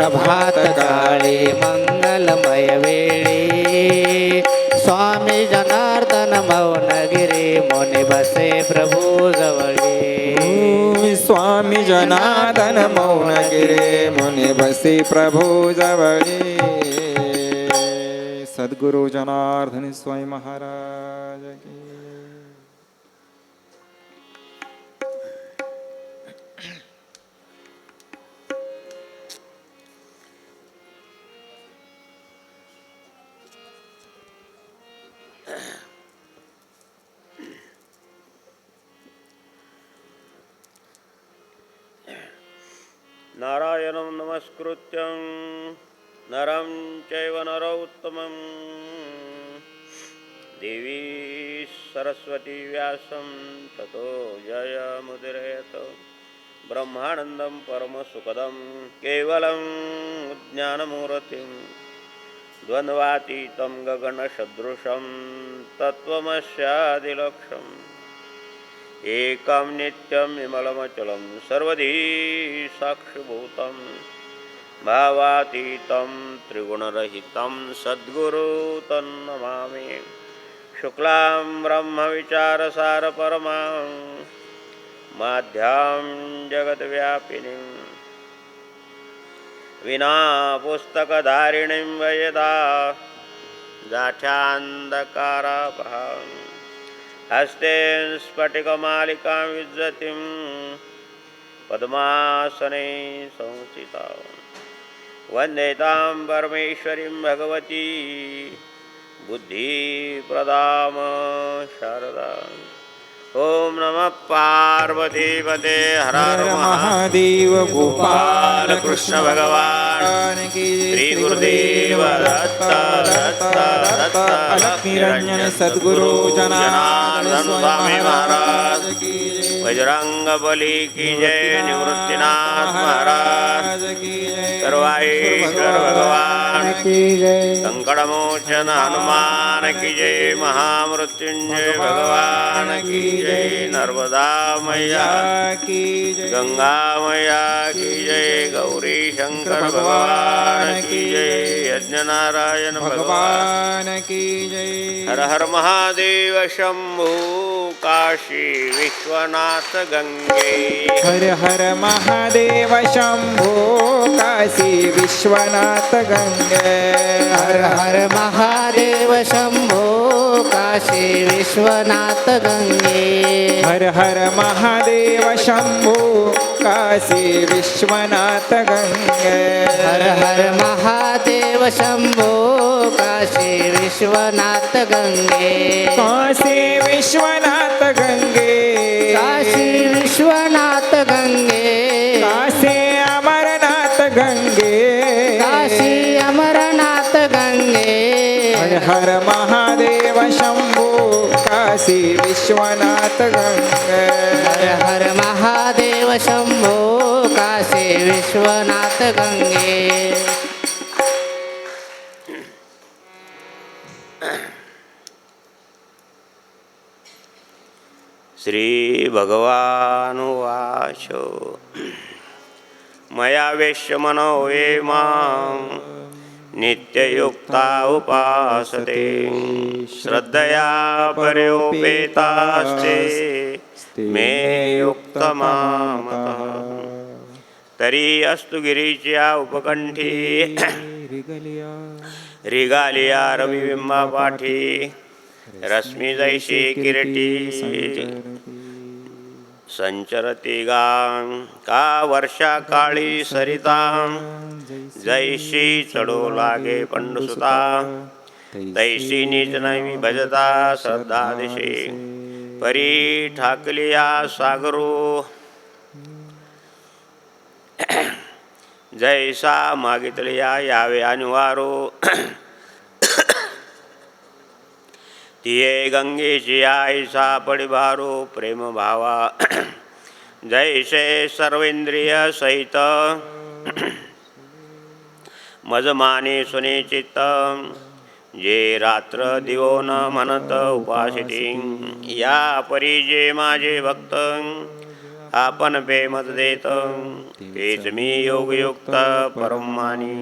प्रभात काळी मंगलमय वेळी स्वामी जनार्दन मौनगिरी मुनी बसे प्रभू जवळी स्वामी जनार्दन मौनगिरी मुनी बसे प्रभू जवळी सद्गुरु जनार्दन स्वामी महाराज की नारायणं नमस्कृत्यं नरं चैव नरोत्तमं देवी सरस्वती व्यासं ततो जयमुदीरयेत् ब्रह्मानन्दं परमसुखदं केवलं ज्ञानमूर्तिं द्वन्द्वातीतं गगनसदृशं तत्त्वमस्यादिलक्ष्यम् एकं नित्यं विमलमचलं सर्वधी साक्षिभूतं भावातीतं त्रिगुणरहितं सद्गुरु तन्नमामि शुक्लां ब्रह्मविचारसारपरमां माध्यां जगद्व्यापिनीं विना पुस्तकधारिणीं वयदा जाठ्यान्धकारापहाम् हस्ते स्फटिकमालिकां विद्यतिं पद्मासने संस्थितां वन्दे तां परमेश्वरीं भगवती बुद्धिप्रदां शारदाम् ॐ नमः पार्वतीपते हर हर महादेव गोपाल कृष्ण भगवान श्री गुरुदेव दत्त दत्त दत्त निरंजन सद्गुरु जनार्दन स्वामी महाराज बजरंग बली की जय निवृत्तिनाथ महाराज सर्वाईश्वर भगवान की जय संकटमोचन हनुमान की जय महामृत्युंजय भगवान की जय नर्मदा मैया की जय गंगा मैया की जय गौरी शंकर भगवान की जय यज्ञ नारायण भगवान की जय हर हर महादेव शंभू काशी विश्वनाथ गंगे हर हर महादेव शंभो काशी विश्वनाथ गंगे हर हर महादेव शंभो काशी विश्वनाथ गंगे हर हर महादेव शंभो काशी विश्वनाथ गंगे हर हर महादेव शंभो काशी विश्वनाथ गंगे काशी विश्वनाथ गंगे काशी विश्वनाथ गंगे काशी अमरनाथ गंगे काशी अमरनाथ गंगे हर हर महादेव शंभो काशी विश्वनाथ गंगे हर हर महादेव शंभो काशी विश्वनाथ गंगे श्री भगवानुवाच मया वेश्य मनो ये मां नित्ययुक्ता उपासते श्रद्धया पर्योपेतास्ते मे युक्तमामतः तरी अस्तु गिरीच्या उपकंठी रिगालिया रविबिंबा पाठी रश्मी जैशी किरटी संचरती गां का वर्षा काळी सरिता जैशी चढो लागे पंडुसुता तैशी नीच नैवी भजता श्रद्धा दिशे परी ठाकलिया सागरो जैसा मागितलिया यावे अनुवारो तिये गंगेची आई सापडी भारो प्रेम भावा जैसे सर्वेंद्रिय सहित मजमाने सुनिचित्त जे रात्र दिवो न म्हणत उपासिती या परी जे माझे भक्त आपण पे मत देत तेच मी योगयुक्त परम मानी.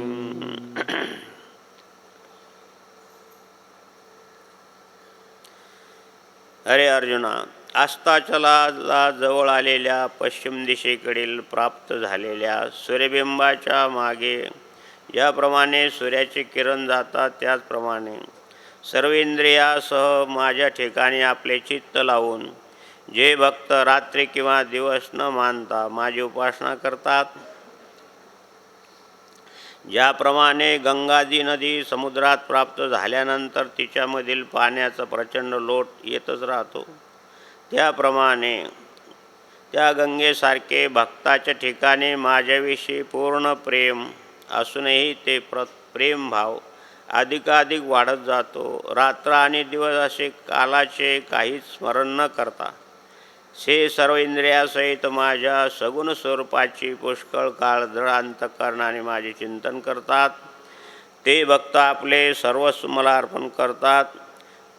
अरे अर्जुना, अस्ताचलाला जवळ आलेल्या पश्चिम दिशेकडील प्राप्त झालेल्या सूर्यबिंबाच्या मागे ज्याप्रमाणे सूर्याचे किरण जातात त्याचप्रमाणे सर्व इंद्रियासह माझ्या ठिकाणी आपले चित्त लावून जे भक्त रात्री किंवा दिवस न मानता माझी उपासना करतात, ज्याप्रमाणे गंगाजी नदी समुद्रात प्राप्त झाल्यानंतर तिच्यामधील पाण्याचा प्रचंड लोट येतच राहतो, त्याप्रमाणे त्या गंगेसारखे भक्ताच्या ठिकाणी माझ्याविषयी पूर्ण प्रेम असूनही ते प्रेमभाव अधिकाधिक वाढत जातो. रात्र आणि दिवस असे कालाचे काहीच स्मरण न करता से सर्व इंद्रियासहित माझ्या सगुण स्वरूपाची पुष्कळ काळ दृढ अंतःकरणाने माझे चिंतन करतात, ते भक्त आपले सर्वस्व मला अर्पण करतात,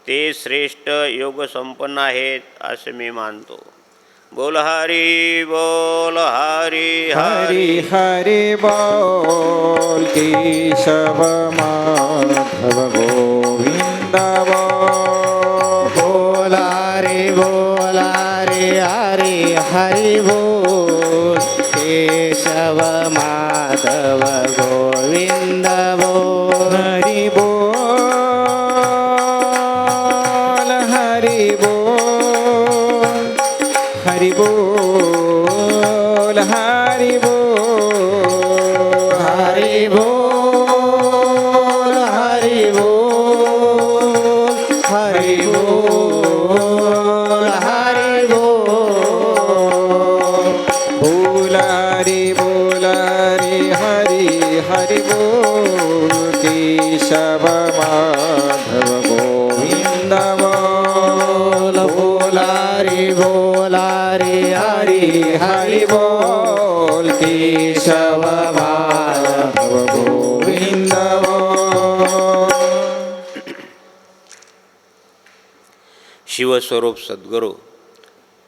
ते श्रेष्ठ योग संपन्न आहेत असे मी मानतो. बोल हरी बोल हरी हरी हरी बोल केशव माधव गोविंद बोला रे बोला रे हरी हरी बोल केशव माधव गोविंद बोल. हरी बोल हरी बोल हरी बोल हरी बोल हरि बोल हरि बोल हरि बोल हरि बोल. बोल रे हरी हरी बोल केशव माधव गोविंद बोल. बोला रे हरि हरि बोल केशव माधव गोविंद बोल. शिवस्वरूप सद्गुरू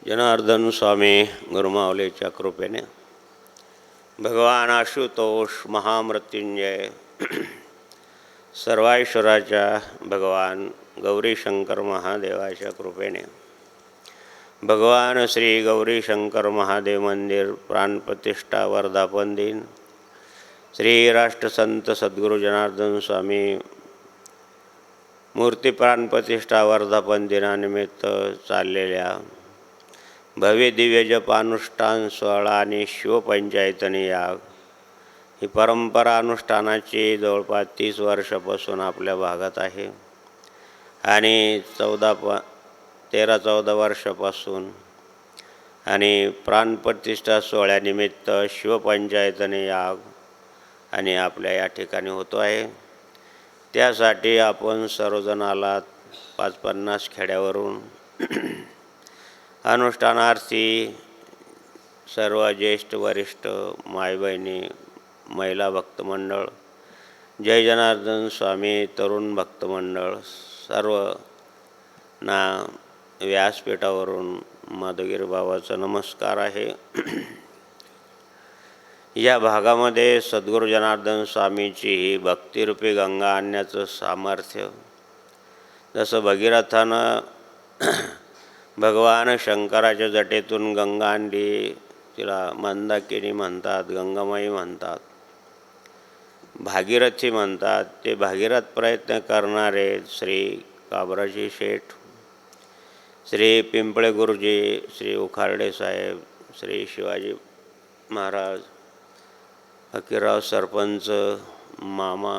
जनार्दन स्वामी गुरुमावलेच्या कृपेने भगवान आशुतोष महामृत्युंजय सर्वाईश्वराच्या भगवान गौरी शंकर महादेवाच्या कृपेने भगवान श्री गौरी शंकर महादेव मंदिर प्राणप्रतिष्ठा वर्धापन दिन श्री राष्ट्रसंत सद्गुरू जनार्दन स्वामी मूर्ती प्राणप्रतिष्ठा वर्धापन दिनानिमित्त चाललेल्या भव्य दिव्य जप अनुष्ठान सोहळा आणि शिवपंचायतनी याग ही परंपरा अनुष्ठानाची जवळपास 30 वर्षापासून आपल्या भागात आहे आणि 13-14 वर्षापासून आणि प्राणप्रतिष्ठा सोहळ्यानिमित्त शिवपंचायतनी याग आणि आपल्या या ठिकाणी होतो आहे. त्यासाठी आपण सर्वजण आलात 50 खेड्यावरून. अनुष्ठानार्थी सर्व ज्येष्ठ वरिष्ठ माय बहिणी महिला भक्तमंडळ, जय जनार्दन स्वामी तरुण भक्तमंडळ सर्वना व्यासपीठावरून माधवगिरी बाबाचा नमस्कार आहे. या भागामध्ये सद्गुरू जनार्दन स्वामीची ही भक्तिरूपी गंगा आणण्याचं सामर्थ्य, जसं भगीरथानं भगवान शंकराच्या जटेतून गंगा आणली, तिला मंदाकिनी म्हणतात, गंगामाई म्हणतात, भागीरथी म्हणतात. ते भागीरथ प्रयत्न करणारे श्री काबराजी शेठ, श्री पिंपळे गुरुजी, श्री उखार्डे साहेब, श्री शिवाजी महाराज, फकीरराव सरपंच, मामा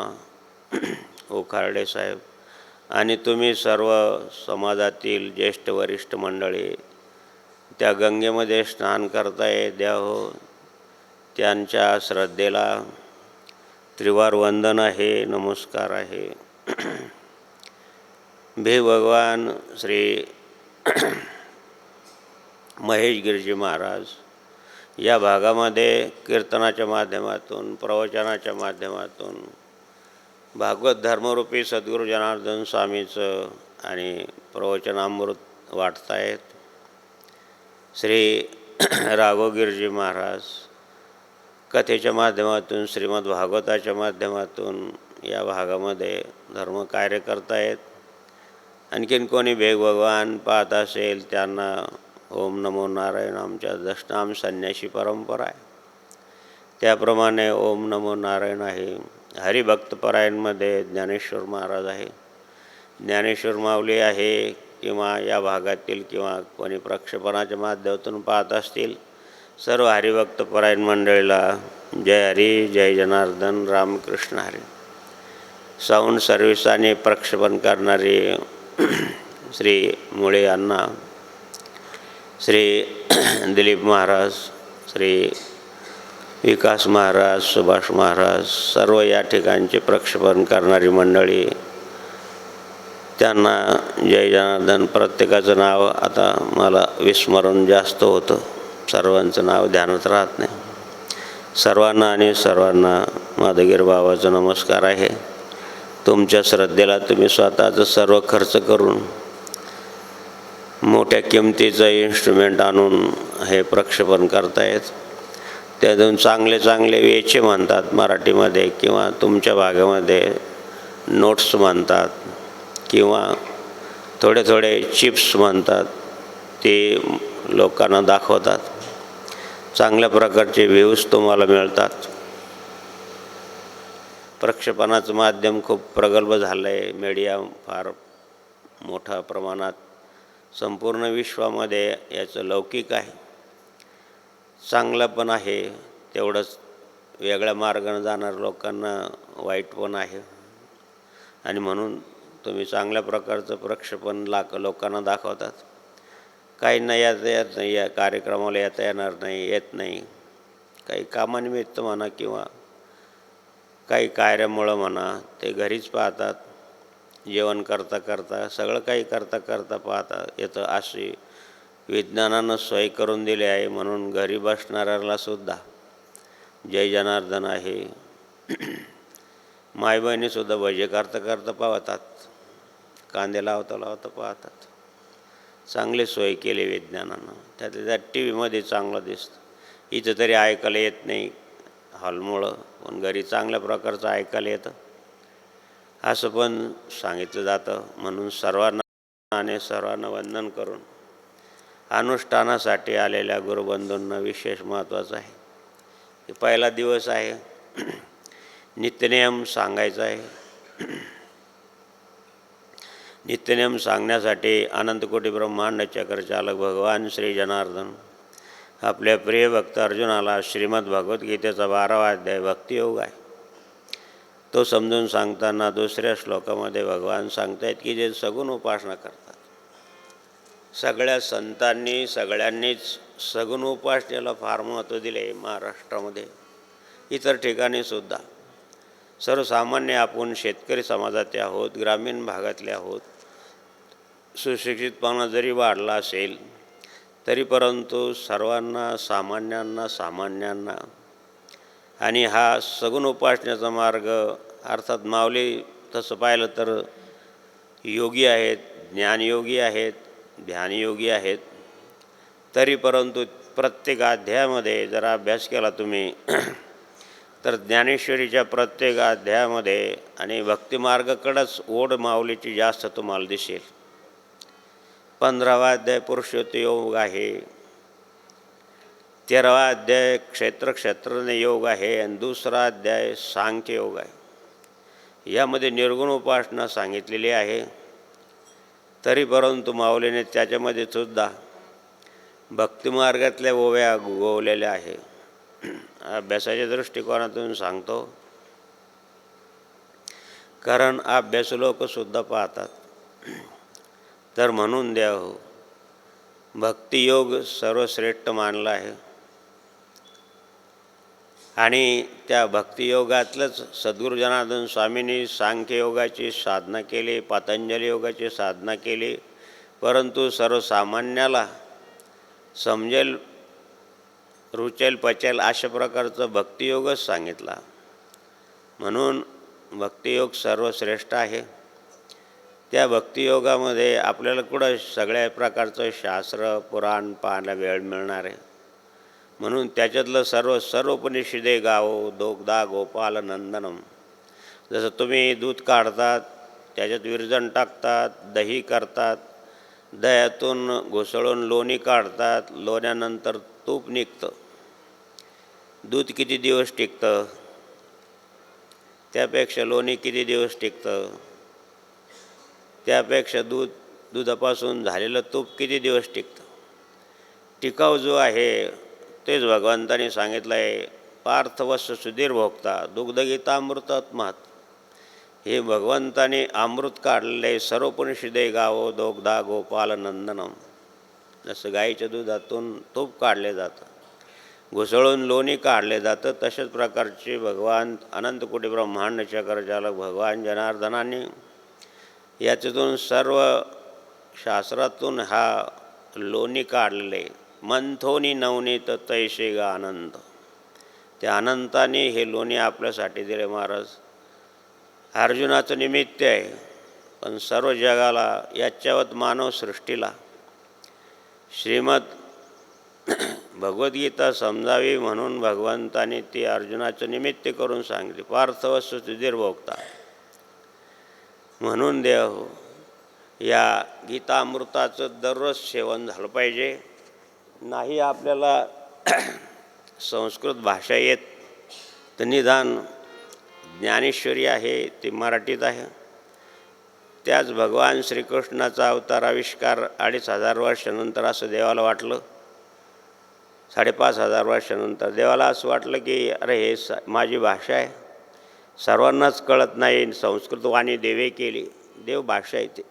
उखार्डे साहेब आणि तुम्ही सर्व समाजातील ज्येष्ठ वरिष्ठ मंडळी त्या गंगेमध्ये स्नान करताय. द्या हो, त्यांच्या श्रद्धेला त्रिवार वंदन आहे, नमस्कार आहे. भे भगवान श्री महेश गिरजी महाराज या भागामध्ये कीर्तनाच्या माध्यमातून, प्रवचनाच्या माध्यमातून भागवत धर्मरूपी सद्गुरू जनार्दन स्वामीचं आणि प्रवचनामृत वाटतायत. श्री राघोगीरजी महाराज कथेच्या माध्यमातून श्रीमद भागवताच्या माध्यमातून या भागामध्ये धर्मकार्य करतायत. आणखीन कोणी भगवान पाहत असेल त्यांना ओम नमो नारायण आमच्या दशनाम संन्यासी परंपरा आहे, त्याप्रमाणे ओम नमो नारायण आहे. हरिभक्तपरायणमध्ये ज्ञानेश्वर महाराज आहे, ज्ञानेश्वर माऊली आहे, किंवा या भागातील किंवा कोणी प्रक्षेपणाच्या माध्यमातून पाहत असतील सर्व हरिभक्तपरायण मंडळीला जय हरी, जय जनार्दन, रामकृष्ण हरी. साऊंड सर्व्हिस आणि प्रक्षेपण करणारे श्री मुळे अण्णा, श्री दिलीप महाराज, श्री विकास महाराज, सुभाष महाराज, सर्व या ठिकाणचे प्रक्षेपण करणारी मंडळी, त्यांना जय जनार्दन. प्रत्येकाचं नाव आता मला विस्मरण जास्त होतं, सर्वांचं नाव ध्यानात राहत नाही. सर्वांना माधवगिरी बाबाचा नमस्कार आहे. तुमच्या श्रद्धेला तुम्ही स्वतःचं सर्व खर्च करून मोठ्या किमतीचं इन्स्ट्रुमेंट आणून हे प्रक्षेपण करतायत. त्यातून चांगले वेचे म्हणतात मराठीमध्ये, किंवा तुमच्या भागामध्ये नोट्स म्हणतात, किंवा थोडे चिप्स म्हणतात, ते लोकांना दाखवतात. चांगल्या प्रकारचे व्ह्यूज तुम्हाला मिळतात. प्रक्षेपणाचं माध्यम खूप प्रगल्भ झालं आहे. मीडिया फार मोठ्या प्रमाणात संपूर्ण विश्वामध्ये याचं लौकिक आहे, चांगलं पण आहे, तेवढंच वेगळ्या मार्गाने जाणाऱ्या लोकांना वाईट पण आहे. आणि म्हणून तुम्ही चांगल्या प्रकारचं प्रक्षेपण लोकांना दाखवतात. काहींना येत नाही, या कार्यक्रमाला येत नाही, काही कामानिमित्त म्हणा किंवा काही कार्यामुळं म्हणा, ते घरीच पाहतात. जेवण करता सगळं काही करता पाहता येतं. अशी विज्ञानानं सोय करून दिली आहे. म्हणून घरी बसणाऱ्याला सुद्धा जय जनार्दन आहे. मायबहिणीसुद्धा भजे करता पाहतात, कांदे लावता पाहतात. चांगली सोय केली विज्ञानानं. त्यातल्या टी व्हीमध्ये चांगलं दिसतं. इथं तरी ऐकायला येत नाही हॉलमुळं, पण घरी चांगल्या प्रकारचं ऐकायला येतं असं पण सांगितलं जातं. म्हणून सर्वांना वंदन करून अनुष्ठानासाठी आलेल्या गुरुबंधूंना विशेष महत्त्वाचं आहे की पहिला दिवस आहे, नित्यनियम सांगायचा आहे. नित्यनियम सांगण्यासाठी अनंतकोटी ब्रह्मांड चक्रचालक भगवान श्री जनार्दन आपल्या प्रिय भक्त अर्जुनाला श्रीमद भगवद्गीतेचा 12वा अध्याय भक्तियोग आहे तो समजून सांगताना दुसऱ्या श्लोकामध्ये भगवान सांगतायत की जे सगुण उपासना करतात, सगळ्या संतांनी सगळ्यांनीच सगुण उपासनेला फार महत्त्व दिले. महाराष्ट्रामध्ये इतर ठिकाणीसुद्धा सर्वसामान्य आपण शेतकरी समाजाचे आहोत, ग्रामीण भागातले आहोत. सुशिक्षितपणा जरी वाढला असेल तरी परंतु सर्वांना सामान्यांना आणि हा सगुण उपासनेचा मार्ग अर्थात माऊली तसं पाहिलं तर योगी आहेत, ज्ञानयोगी आहेत, ध्यानयोगी आहेत. तरी परंतु प्रत्येक अध्यायामध्ये जर अभ्यास केला तुम्ही तर ज्ञानेश्वरीच्या प्रत्येक अध्यायामध्ये आणि भक्तिमार्गाकडेच ओढ माऊलीची जास्त तुम्हाला दिसेल. 15वा अध्याय पुरुषोत्त योग आहे, 13वा अध्याय क्षेत्रज्ञ योग आहे आणि 2रा अध्याय सांख्य योग आहे. यामध्ये निर्गुण उपासना सांगितलेली आहे. तरी परंतु माऊलीने त्याच्यामध्ये सुद्धा भक्तिमार्गातल्या ओव्या गोवलेल्या आहे. अभ्यासाच्या दृष्टिकोनातून सांगतो, कारण अभ्यासू लोकसुद्धा पाहतात. तर म्हणून देव भक्तियोग सर्वश्रेष्ठ मानला आहे आणि त्या भक्तियोगातलंच सद्गुरू जनार्दन स्वामींनी सांख्ययोगाची साधना केली, पतंजली योगाची साधना केली. परंतु सर्वसामान्याला समजेल, रुचेल, पचेल अशा प्रकारचं भक्तियोगच सांगितला. म्हणून भक्तियोग सर्वश्रेष्ठ आहे. त्या भक्तियोगामध्ये आपल्याला कुठं सगळ्या प्रकारचं शास्त्र पुराण पाहायला वेळ मिळणार आहे. म्हणून त्याच्यातलं सर्वोपनिषदे गावो दोग्धा गोपाल नंदनम. जसं तुम्ही दूध काढतात, त्याच्यात विरजण टाकतात, दही करतात, दह्यातून घुसळून लोणी काढतात, लोण्यानंतर तूप निघतं. दूध किती दिवस टिकतं, त्यापेक्षा लोणी किती दिवस टिकतं, त्यापेक्षा दुधापासून झालेलं तूप किती दिवस टिकतं. टिकाव जो आहे तेच भगवंताने सांगितलं आहे. पार्थवस्य सुधीर भोक्ता दुग्धगीतामृतात्मात. हे भगवंताने अमृत काढलेलं आहे. सर्वोपनिषदे गावो दोग्धा गोपाल नंदनम. जसं गाईच्या दुधातून तूप काढले जातं, घुसळून लोणी काढले जातं, तशाच प्रकारचे भगवान अनंतकोटी ब्रह्मांड चक्रचालक भगवान जनार्दनाने याच्यातून सर्व शास्त्रातून हा लोणी काढले. मंथोनी नवनीत तैसे गा आनंद. त्या अनंताने हे लोणी आपल्यासाठी दिले महाराज. अर्जुनाचं निमित्त आहे, पण सर्व जगाला याच्यावत मानव सृष्टीला श्रीमद भगवद्गीता समजावी म्हणून भगवंताने ती अर्जुनाचं निमित्त करून सांगितली. पार्थवस्य सुधीर भोक्ता. म्हणून देव या गीतामृताचं दररोज सेवन झालं पाहिजे. नाही आपल्याला संस्कृत भाषा येत तर निदान ज्ञानेश्वरी आहे ती मराठीत आहे. त्याच भगवान श्रीकृष्णाचा अवतार आविष्कार 2500 वर्षानंतर असं देवाला वाटलं. 5500 वर्षानंतर देवाला असं वाटलं की अरे हे माझी भाषा आहे, सर्वांनाच कळत नाही. संस्कृत वाणी देवे केली. देव भाषा आहे ती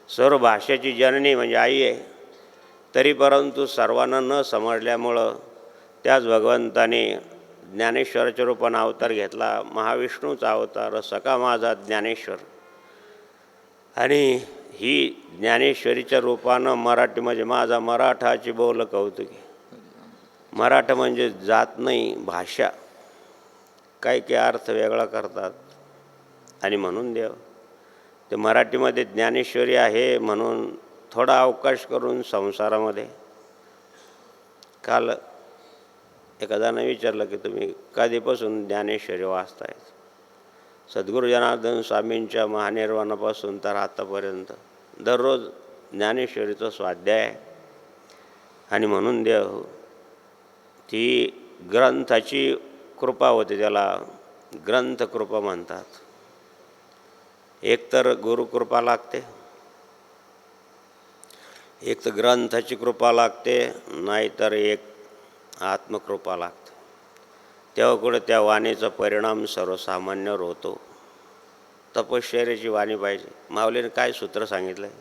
सर्व भाषेची जननी म्हणजे आई आहे. तरी परंतु सर्वांना न समजल्यामुळं त्याच भगवंताने ज्ञानेश्वराच्या रूपानं अवतार घेतला. महाविष्णूचा अवतार सखा माझा ज्ञानेश्वर. आणि ही ज्ञानेश्वरीच्या रूपानं मराठीमध्ये माझा मराठाची बोल कौतुकी. मराठा म्हणजे जात नाही, भाषा. काही अर्थ वेगळा करतात. आणि म्हणून देव ते मराठीमध्ये ज्ञानेश्वरी आहे म्हणून थोडा अवकाश करून संसारामध्ये. काल एखाद्यानं विचारलं की तुम्ही कधीपासून ज्ञानेश्वरी वाचताय. सद्गुरू जनार्दन स्वामींच्या महानिर्वाणापासून तर आतापर्यंत दररोज ज्ञानेश्वरीचं स्वाध्याय आहे. आणि म्हणून देव ती ग्रंथाची कृपा होते, त्याला ग्रंथकृपा म्हणतात. एक तर गुरुकृपा लागते, एक तर ग्रंथाची कृपा लागते, नाहीतर एक आत्मकृपा लागते. तेव्हा कुठे त्या वाणीचा परिणाम सर्वसामान्यावर होतो. तपश्चर्याची वाणी पाहिजे. माऊलीने काय सूत्र सांगितलं आहे?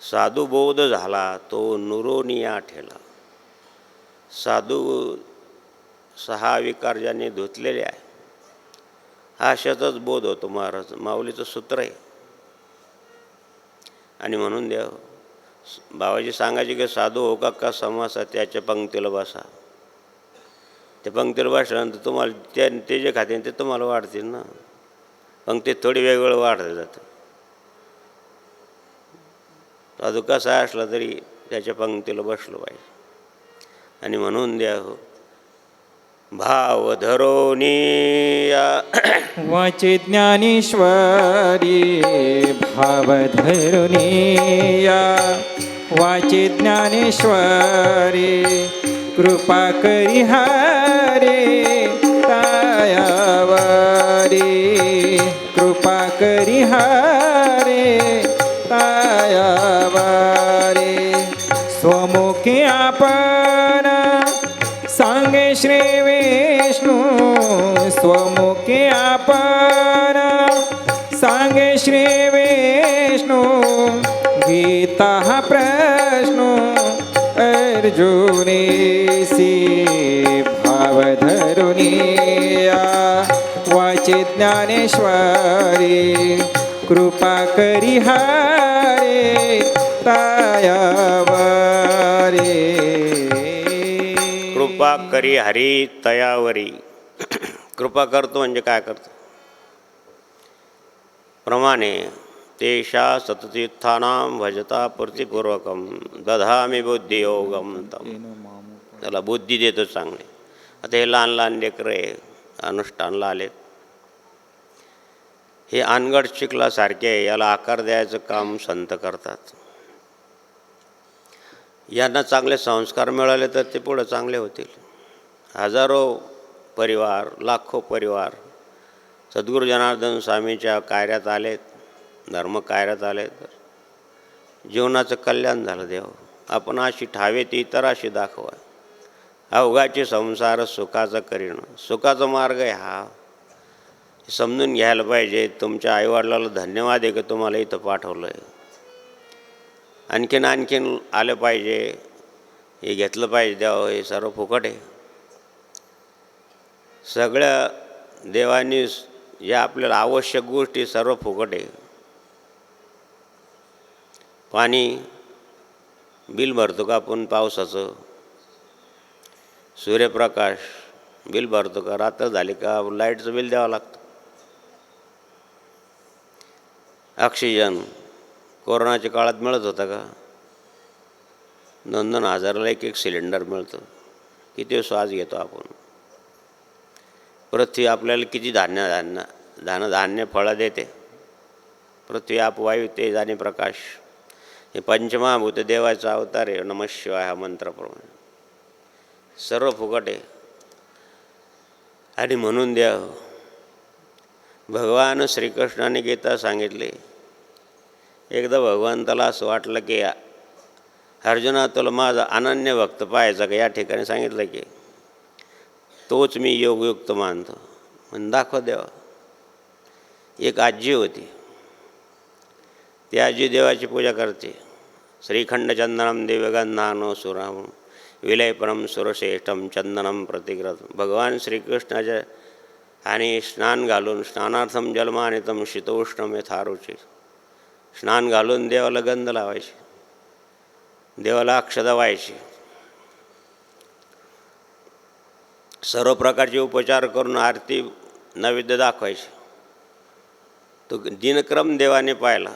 साधू बोध झाला तो नुरोनिया ठेला. साधू 6 विकार ज्यांनी धुतलेले आहे अशातच बोध होतो महाराज. माऊलीचं सूत्र आहे. आणि म्हणून देव बाबाजी सांगायचे की साधू हो का समासा त्याच्या पंक्तीला बसा. त्या पंक्तीला बसल्यानंतर तुम्हाला ते जे खाते ते तुम्हाला वाढतील ना. पंक्तीत थोडी वेगवेगळं वाढलं जातं. साधू कसा असला तरी त्याच्या पंक्तीला बसलं पाहिजे. आणि म्हणून देव भाव धरोनिया वाचे ज्ञानेश्वरी भाव धरुनिया. वाचे ज्ञानेश्वरी कृपा करी हरे तायावरी. कृपा करी हरे तायावरी. स्वमुखी आपण सांगे श्री विष्णू. स्वमुखी आपण सांगे श्री विष्णू. गीता हा प्रश्न अर्जुनीसी भाव धरुनिया. वाचे ज्ञानेश्वरी कृपा करी हरे तायावरी. कृपा करी हरी तयावरी. कृपा करतो म्हणजे काय करतो? प्रमाणे तेषा सततीर्थानां भजता पूर्तिपूर्वकं दधामि बुद्धियोगं तम. त्याला बुद्धी देतो चांगली. आता हे लहान लहान लेकरं आहे, अनुष्ठानला आलेत, हे अनगड चिखलासारखे आहे, याला आकार द्यायचं काम संत करतात. यांना चांगले संस्कार मिळाले तर ते पुढं चांगले होतील. हजारो परिवार, लाखो परिवार सद्गुरू जनार्दन स्वामीच्या कार्यात आलेत, धर्म कार्यात आले, तर जीवनाचं कल्याण झालं. देव आपण अशी ठावे ती इतराशी दाखवा, अवघाचे संसार सुखाचा करीण. सुखाचा मार्ग आहे हा, समजून घ्यायला पाहिजे. तुमच्या आईवडिलाला धन्यवाद आहे की तुम्हाला इथं पाठवलं आहे. आणखीन आलं पाहिजे, हे घेतलं पाहिजे. देव हे सर्व फुकट आहे. सगळ्या देवांनी ज्या आपल्याला आवश्यक गोष्टी सर्व फुकट आहे. पाणी बिल भरतो का आपण पावसाचं? सूर्यप्रकाश बिल भरतो का? रात्र झाली का लाईटचं बिल द्यावं लागतं. ऑक्सिजन कोरोनाच्या काळात मिळत होता का? 2-2 हजाराला एक सिलेंडर मिळतं. किती श्वास घेतो आपण. पृथ्वी आपल्याला किती धान्य फळं देते. पृथ्वी, आप, वायू, तेज आणि प्रकाश हे पंचमहाभूत देवाचा अवतार आहे. नमः शिवाय हा मंत्राप्रमाणे सर्व फुकट आहे. आणि म्हणून देव भगवान श्रीकृष्णाने गीता सांगितले. एकदा भगवंताला असं वाटलं की अर्जुना, तुला माझा अनन्य भक्त पाहायचा का? या ठिकाणी सांगितलं की तोच मी योगयुक्त मानतो. म्हणून दाखव देवा. एक आजी होती, ती आजी देवाची पूजा करते. श्रीखंड चंदनम दिव्यगंधानो सुराम विलयपरम सुरश्रेष्ठम चंदनम प्रतिग्रत. भगवान श्रीकृष्णाच्या आणि स्नान घालून, स्नानार्थम जलमानितम शीतोष्णम यथारुची, स्नान घालून देवाला गंध लावायचे, देवाला अक्षता व्हायची, सर्व प्रकारचे उपचार करून आरती नैवेद्य दाखवायची. तो दिनक्रम देवाने पाहिला,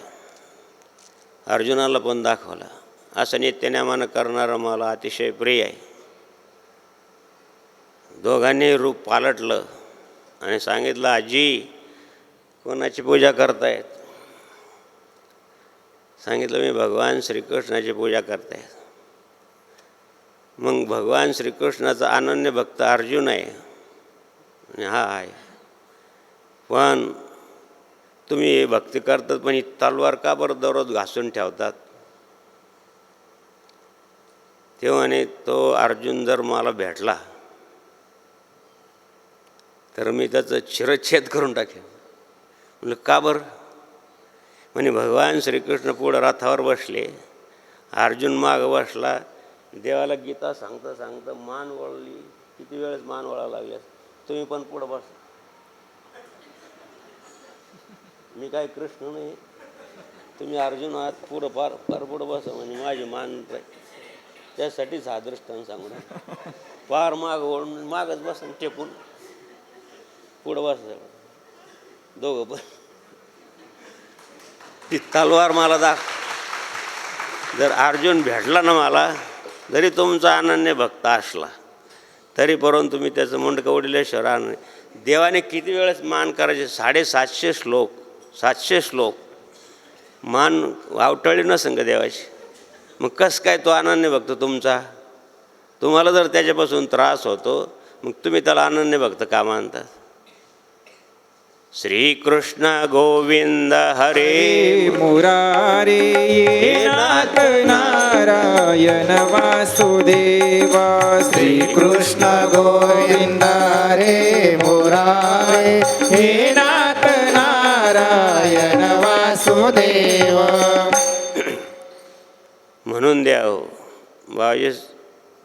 अर्जुनाला पण दाखवला. असं नित्यनेमानं करणारं मला अतिशय प्रिय आहे. दोघांनी रूप पालटलं आणि सांगितलं, आजी कोणाची पूजा करतायत? सांगितलं, मी भगवान श्रीकृष्णाची पूजा करते. मग भगवान श्रीकृष्णाचा अनन्य भक्त अर्जुन आहे. आणि हा आहे, पण तुम्ही भक्ती करतात पण ही तलवार का बरं दररोज घासून ठेवतात? तेव्हाने तो अर्जुन जर मला भेटला तर मी त्याचं शिरच्छेद करून टाकेन. म्हणलं का बरं? म्हणे भगवान श्रीकृष्ण पुढं रथावर बसले, अर्जुन मागं बसला. देवाला गीता सांगता सांगता मान वळली. किती वेळेस मान वळायला लागल्या. तुम्ही पण पुढं बस. मी काय कृष्ण नाही, तुम्ही अर्जुन आहात, पुढं फार पुढं बसा. म्हणजे माझी मान त्यासाठीच हा दृष्टांत सांगू नका. फार माग वळून मागच बसा, टेकून पुढं बसा दोघं पण. ती तलवार मला जर अर्जुन भेटला ना मला, जरी तुमचा अनन्य भक्त असला तरी परंतु मी त्याचं मुंडकं उडल्याशिवाय राहणार नाही. देवाने किती वेळेस मान करायचे? 750 श्लोक मान वावटळी न संग देवाची. मग कसं काय तो अनन्य भक्त तुमचा? तुम्हाला जर त्याच्यापासून त्रास होतो, मग तुम्ही त्याला अनन्य भक्त का मानतात? श्रीकृष्ण गोविंद हरे मुरारे ये नाथ नारायण वासुदेवा. श्रीकृष्ण गोविंद हरे मुरारे हे नाथ नारायण वासुदेवा. म्हणून द्या हो बाबाजी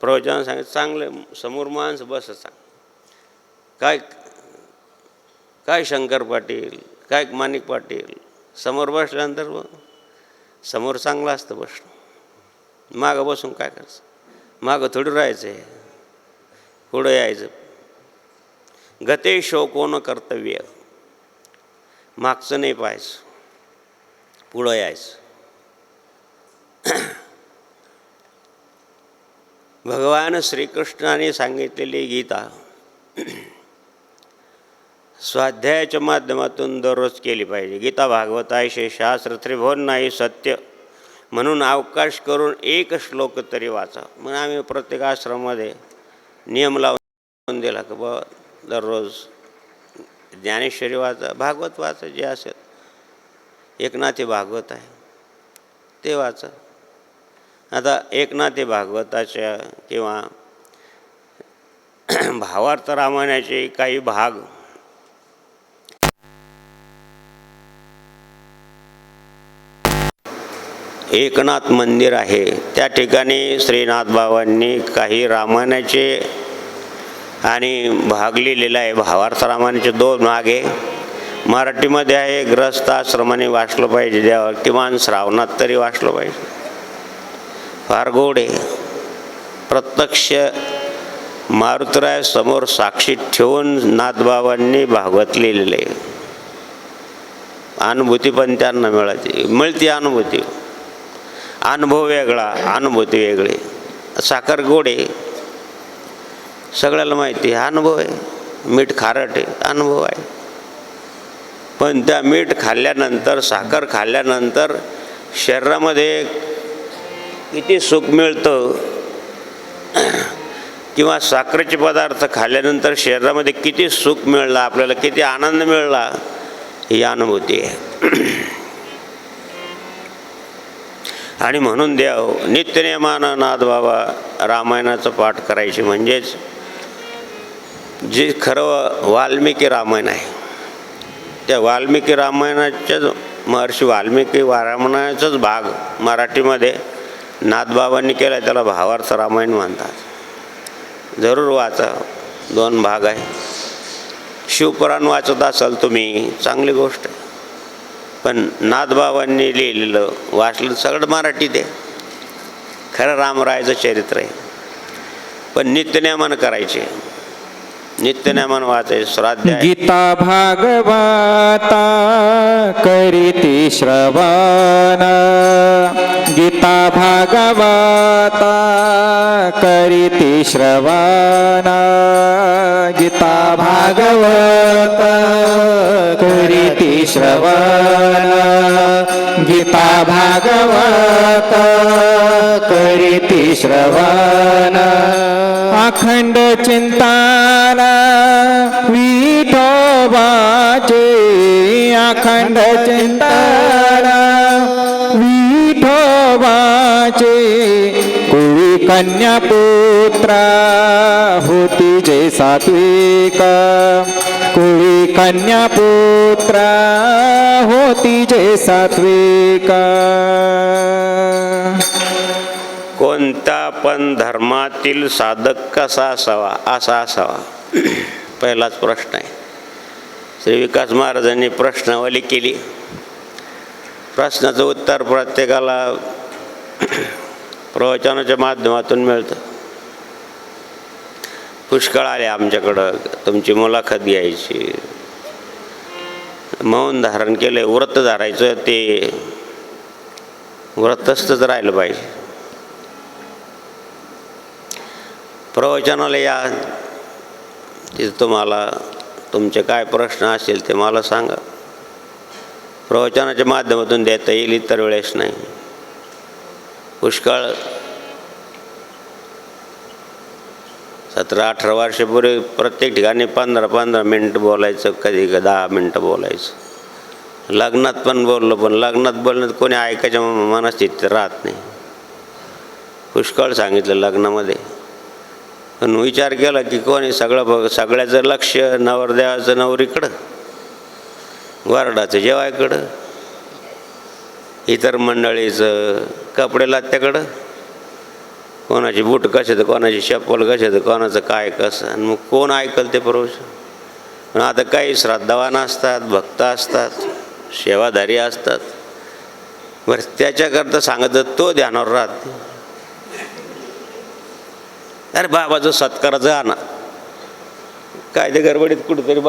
प्रवचन सांगितलं. चांगलं समोर माणसं बस सांग. काय शंकर पाटील, काय माणिक पाटील, समोर बसल्यानंतर समोर चांगलं असतं बसणं. मागं बसून काय करायचं? मागं थोडी राहायचं आहे, पुढं यायचं. गते शोको न कर्तव्य. मागचं नाही पाहायचं, पुढं यायचं. भगवान श्रीकृष्णाने सांगितलेली गीता स्वाध्यायाच्या माध्यमातून दररोज केली पाहिजे. गीता भागवत आहे शास्त्र त्रिभुवन नाही सत्य म्हणून अवकाश करून एक श्लोक तरी वाचा. मग आम्ही प्रत्येक आश्रमामध्ये नियम लावून दिला की बा दररोज ज्ञानेश्वरी वाचा, भागवत वाचा, जे असेल एकनाथी भागवत आहे ते वाचा. आता एकनाथी भागवताच्या किंवा भावार्थ रामायणाचे काही भाग एकनाथ मंदिर आहे त्या ठिकाणी श्रीनाथ बाबांनी काही रामायणाचे आणि भाग लिहिलेला आहे. भावार्थ रामायणाचे 2 भाग आहे. मराठीमध्ये आहे. ग्रस्त आश्रमाने वाचलं पाहिजे, द्यावं किमान श्रावणात तरी वाचलं पाहिजे. फार गोड आहे. प्रत्यक्ष मारुतराय समोर साक्षी ठेवून नाथबाबांनी भागवत लिहिलेले आहे. अनुभूती पण त्यांना मिळते अनुभूती. अनुभव वेगळा, अनुभूती वेगळी. साखर गोड आहे सगळ्याला माहिती आहे, अनुभव आहे. मीठ खारट आहे, अनुभव आहे. पण त्या मीठ खाल्ल्यानंतर, साखर खाल्ल्यानंतर शरीरामध्ये किती सुख मिळतं किंवा साखरेचे पदार्थ खाल्ल्यानंतर शरीरामध्ये किती सुख मिळलं, आपल्याला किती आनंद मिळला, ही अनुभूती आहे. आणि म्हणून देव नित्यनेमानं नाथबाबा रामायणाचं पाठ करायचे. म्हणजेच जे खरं वाल्मिकी रामायण आहे त्या वाल्मिकी रामायणाच्याच महर्षी वाल्मिकी रामायणाचाच भाग मराठीमध्ये नाथबाबांनी केला, त्याला भावार्थ रामायण म्हणतात. जरूर वाचा. 2 भाग आहे. शिवपुराण वाचत असाल तुम्ही, चांगली गोष्ट आहे. पण नाथबाबांनी लिहिलेलं वाचलं सगळं मराठीत आहे. खरं रामरायाचं चरित्र आहे. पण नित्यनेमानं करायचे, नित्यनेमानं वाचायचे. श्राद्ध गीता भागवता करीती श्रवण, गीता भागवता करीती श्रवण, गीता भागवता करीती श्रवण, गीता भागवता करीती श्रवण, अखंड चिंतन विठोबाचे, अखंड चिंतन विठोबाचे, कुळी कन्या पुत्र होती जे सात्विक, कुळी कन्या पुत्र होती जे सात्विक. कोणता पण धर्मातील साधक कसा असावा, असा असावा, पहिलाच प्रश्न आहे. श्री विकास महाराजांनी प्रश्नावली केली. प्रश्नाचं उत्तर प्रत्येकाला प्रवचनाच्या माध्यमातून मिळतं. पुष्कळ आले आमच्याकडं, तुमची मुलाखत घ्यायची. मौन धारण केलं, व्रत धरायचं, ते व्रतस्थच राहिलं पाहिजे. प्रवचनाला या, तिथं तुम्हाला तुमचे काय प्रश्न असतील ते मला सांगा. प्रवचनाच्या माध्यमातून देता येईल, इतर वेळेस नाही. पुष्कळ 17-18 वर्षापूर्वी प्रत्येक ठिकाणी 15-15 मिनटं बोलायचं, कधी 10 मिनटं बोलायचं. लग्नात पण बोललो, पण लग्नात बोलण्यात कोणी ऐकायच्या मनस्थितीत राहत नाही. पुष्कळ सांगितलं लग्नामध्ये, पण विचार केला की कोणी सगळ्याचं लक्ष नवरदेवाचं नवरीकडं, वरडाचं जेवायकडं, इतर मंडळीचं कपडे लात्याकडं, कोणाची बूट कसे तर कोणाची चप्पल कसे तर कोणाचं काय कसं. आणि मग कोण ऐकल ते प्रवचन. पण आता काही श्रद्धावान असतात, भक्त असतात, सेवाधारी असतात. बरं, त्याच्याकरता सांगत तो ध्यानावर राहत. अरे बाबाचं सत्काराचं आणा, काय ते गडबडीत कुठंतरी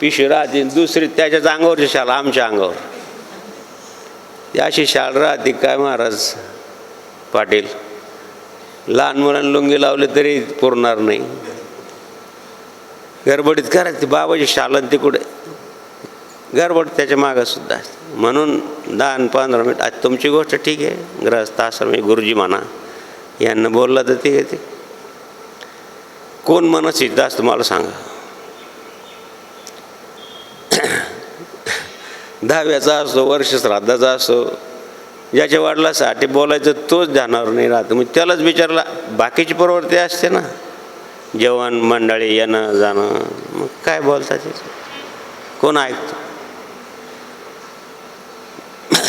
पिशवी राहते, दुसरी त्याच्याच अंगावरची शाल आमच्या अंगावर, ती अशी शाल राहते काय महाराज पाटील. लहान मुलांना लुंगी लावले तरी पुरणार नाही. गडबडीत करायची बाबाची शालन ती कुठे गडबड त्याच्या मागं सुद्धा. म्हणून 10-15 मिनिट. आज तुमची गोष्ट ठीक आहे, ग्रहस्थ आश्रमी गुरुजी म्हणा यांना बोललं तर ठीक आहे. ते कोण मनस्थित असतं मला सांगा. 10व्याचा असतो, वर्ष श्राद्धाचा असतो, ज्याच्या वडिलासाठी बोलायचं तोच ध्यानावर नाही राहत. मग त्यालाच विचारला बाकीची प्रवृत्ती असते ना, जेवण मंडळी येणं जाणं, मग काय बोलतात त्याचं कोण ऐकतं.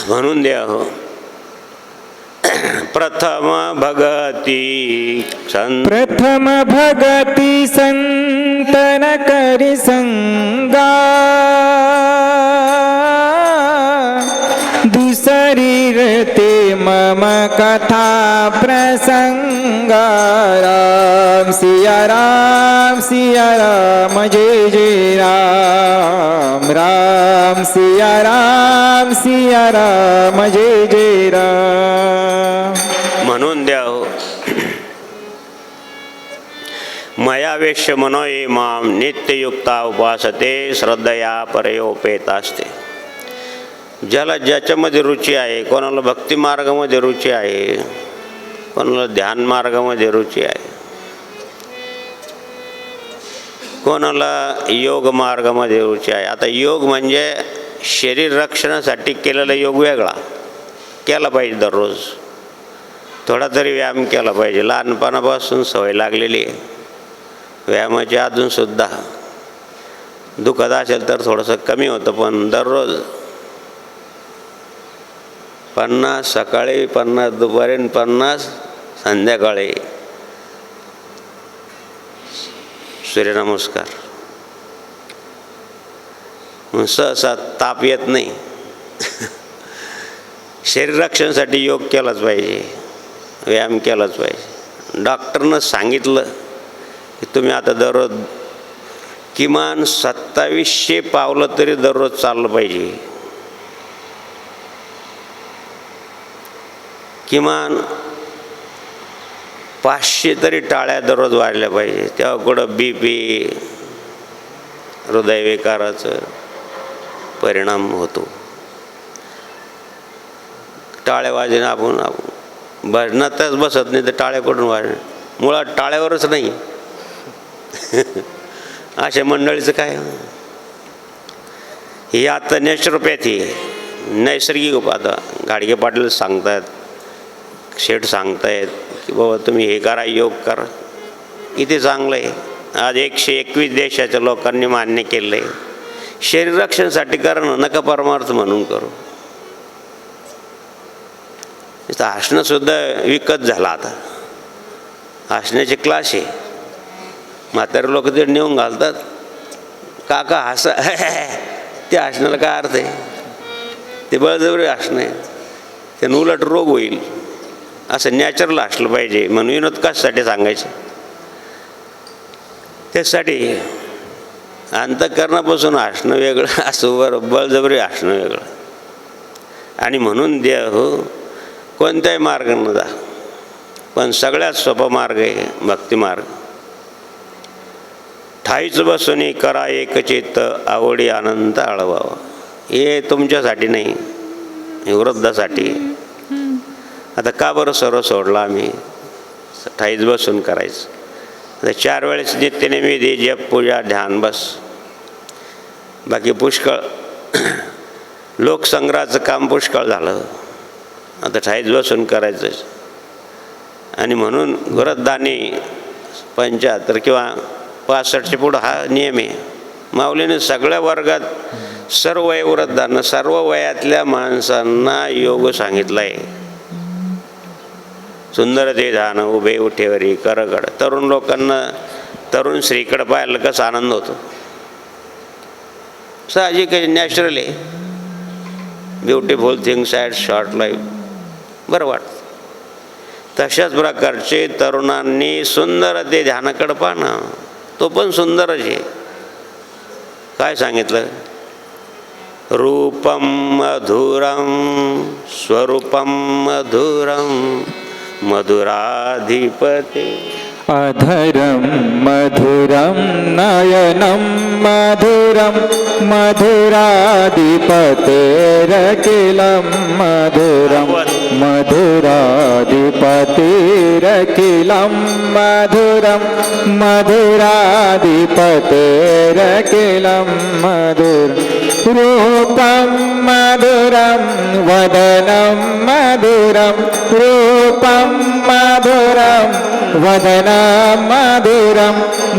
म्हणून द्या हो प्रथम भगती प्रथम भगती संतन करी संगा, दुसरी रते मम कथा प्रसंगा. राम सिया राम जय जय राम. राम सिया राम जय जय राम. म्हणून द्या हो मयावेश्य मनोये माम नित्ययुक्ता उपासते श्रद्धया परयोपेतास्ते. ज्याला ज्याच्यामध्ये रुची आहे, कोणाला भक्ती मार्गामध्ये रुची आहे, कोणाला ध्यान मार्गामध्ये रुची आहे, कोणाला योग मार्गामध्ये रुची आहे. आता योग म्हणजे शरीर रक्षणासाठी केलेला योग वेगळा केला पाहिजे. दररोज थोडा तरी व्यायाम केला पाहिजे. लहानपणापासून सवय लागलेली आहे व्यायामाची, अजूनसुद्धा दुखत असेल तर थोडंसं कमी होतं, पण दररोज 50 सकाळी, 50 दुपारी, 50 संध्याकाळी सूर्यनमस्कार. सहसा ताप येत नाही. शरीर रक्षणासाठी योग केलाच पाहिजे, व्यायाम केलाच पाहिजे. डॉक्टरनं सांगितलं की तुम्ही आता दररोज किमान 2700 पावलं तरी दररोज चाललं पाहिजे. किमान 500 तरी टाळ्या दररोज वाढल्या पाहिजे. तेव्हा कुठं BP हृदयविकाराचं परिणाम होतो. टाळ्या वाजणे आपण भजनातच बसत नाही तर टाळ्या कुठून वाजणे. मुळात टाळ्यावरच नाही. अशा मंडळीचं काय. ही आता नॅचरोपॅथी नैसर्गिक. आता गाडगे पाटील सांगतात, शेठ सांगतायत की बाबा तुम्ही हे करा, योग करा. किती चांगलं आहे. आज 121 देशाच्या लोकांनी मान्य केलं आहे. शरीर रक्षणासाठी करणं नका परमार्थ म्हणून करू. हसणंसुद्धा विकत झाला आता. हसण्याचे क्लास आहे. म्हातारे लोक ते नेऊन घालतात. काका हसा. ते हसण्याला काय अर्थ आहे. ते बळजबरी हसणं आहे. त्यानं उलट रोग होईल. असं नॅचरल हसलं पाहिजे. म्हणून विनोद कशासाठी सांगायचे. त्यासाठी अंतःकरणापासून हसणं वेगळं, असं बळजबरी हसणं वेगळं. आणि म्हणून द्या हो कोणत्याही मार्गानं जा, पण सगळ्यात सोपा मार्ग आहे भक्तिमार्ग. ठाईच बसून करा एकचित्त आवडी आनंद आळवावा. हे तुमच्यासाठी नाही, हे वृद्धासाठी. आता का बरं सर्व सोडलं आम्ही. ठाईच बसून करायचं. आता 4 वेळेस नित्यनेमी जप पूजा ध्यान बस. बाकी पुष्कळ लोकसंग्रहाचं काम पुष्कळ झालं. आता ठाईच बसून करायचं. आणि म्हणून वृद्धांनी 75 किंवा 65च्या पुढं हा नियम आहे. माऊलीने सगळ्या वर्गात सर्व वयोवृद्धांना, सर्व वयातल्या माणसांना योग सांगितला आहे. सुंदर ते ध्यान उभे उठेवरी करगड. तरुण लोकांना तरुण स्त्रीकडे पाहायला कसा आनंद होतो. साहजिक आहे, नॅचरल आहे. Beautiful things at short life. बरं वाटतं. तशाच प्रकारचे तरुणांनी सुंदर ते ध्यानाकडे पाहणं, तो पण सुंदरच आहे. काय सांगितलं. रूपम मधुरम स्वरूपम मधुरम मधुराधिपते अधरं मधुरं नयनं मधुरं मधुराधिपतेरखिलं मधुरं मधुराधिपतेरखिलं मधुरं मधुराधिपतेरखिलं मधुरं रूपं मधुरं वदनं मधुरं रूपं मधुरं वदनं मधुरं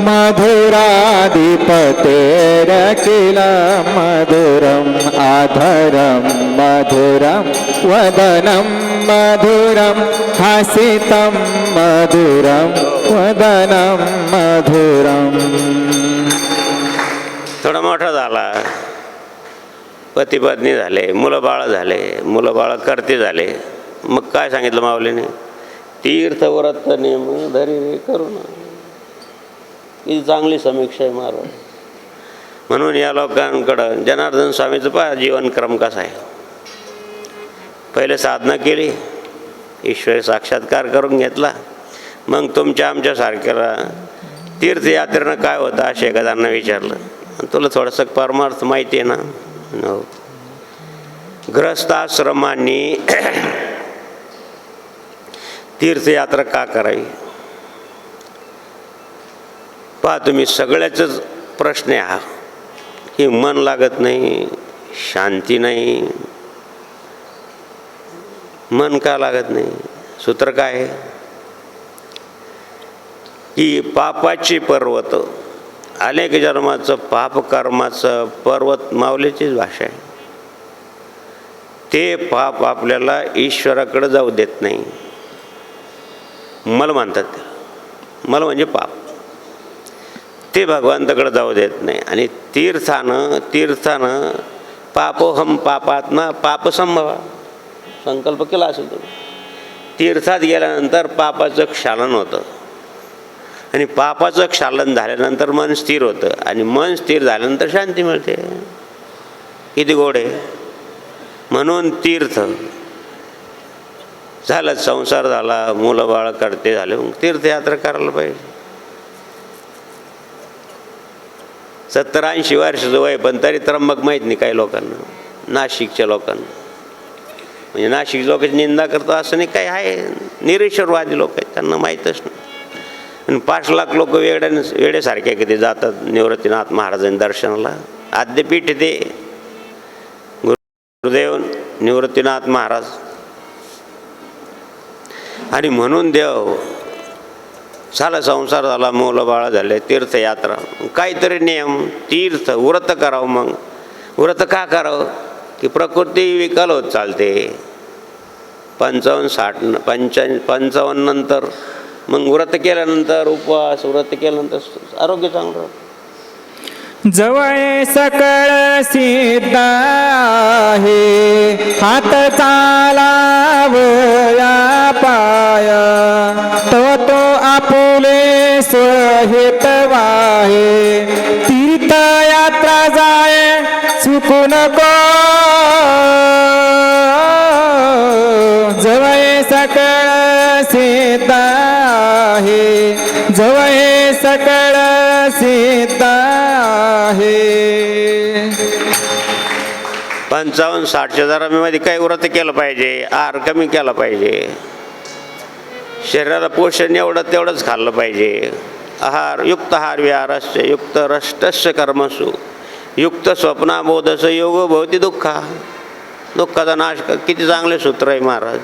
मधुराधिपतेरखिलं मधुरम् आधरं मधुरं वदनं मधुरं हसितं मधुरं वदनं मधुरम्. थोडा मोठा झाला, पती पत्नी झाले, मुलं बाळ झाले, मुलं बाळ करते झाले, मग काय सांगितलं माऊलीने? तीर्थ व्रत नेम धरी रे करुणा. ही चांगली समीक्षा आहे महाराज. म्हणून या लोकांकडं जनार्दन स्वामीचं पहा जीवनक्रम कसा आहे. पहिले साधना केली, ईश्वरी साक्षात्कार करून घेतला, मग तुमच्या आमच्यासारख्याला तीर्थयात्रेनं काय होतं असे एखाद्यांना विचारलं, तुला थोडंसं परमार्थ माहिती आहे ना? हो. ग्रहस्थाश्रमांनी तीर्थयात्रा का करावी? पहा तुम्ही, सगळ्याच प्रश्न आहे हा की मन लागत नाही, शांती नाही. मन का लागत नाही? सूत्र काय आहे की पापाची पर्वत, अनेक जन्माचं पाप कर्माचं पर्वत माऊलीचीच भाषा आहे. ते पाप आपल्याला ईश्वराकडे जाऊ देत नाही. मल म्हणतात ते, मल म्हणजे पाप, ते भगवंताकडे जाऊ देत नाही. आणि तीर्थानं पापोहम पापात्मा पाप संभवा संकल्प केला असेल तुम्ही. तीर्थात गेल्यानंतर पापाचं क्षालन होतं आणि पापाचं क्षालन झाल्यानंतर मन स्थिर होतं आणि मन स्थिर झाल्यानंतर शांती मिळते. किती गोड आहे. म्हणून तीर्थ झालं, संसार झाला, मुलं बाळ करते झाले, मग तीर्थयात्रा करायला पाहिजे. 70-80 वर्षाचं वय पण तरी त्र्यंबक माहीत नाही काही लोकांना, नाशिकच्या लोकांना. म्हणजे नाशिक लोकांची निंदा करतो असं नाही, काही आहे निरीश्वरवादी लोक आहेत, त्यांना माहीतच नाही. आणि 5 लाख लोक वेड्यासारखे कधी जातात निवृत्तीनाथ महाराजांच्या दर्शनाला. आद्यपीठ ते गुरुदेव निवृत्तीनाथ महाराज. आणि म्हणून देव झाला, संसार झाला, मुलं बाळ झाले, तीर्थयात्रा, काहीतरी नियम, तीर्थ व्रत करावं. मग व्रत का करावं की प्रकृती विकल होत चालते. 55 नंतर मग व्रत केल्यानंतर, उपवास व्रत केल्यानंतर आरोग्य चांगलं राहतं. जवळ सकळ सिद्ध आहे, हात चालावया पाय, तो आपुले स्वहित वाहे, तीर्थयात्रा जाय चुकू नको. जवळ सकळ सिद्ध आहे, जवळ सकळ सिद्ध आहे. 55-60च्या दरम्यानमध्ये काही व्रत केलं पाहिजे, आहार कमी केला पाहिजे, शरीराला पोषण तेवढंच खाल्लं पाहिजे. आहार युक्त आहार विहारस्य युक्त रष्टस्य कर्मसु युक्त स्वप्नाबोधस योग भवती दुःखा. दुःखाचा नाश कर. किती चांगले सूत्र आहे महाराज.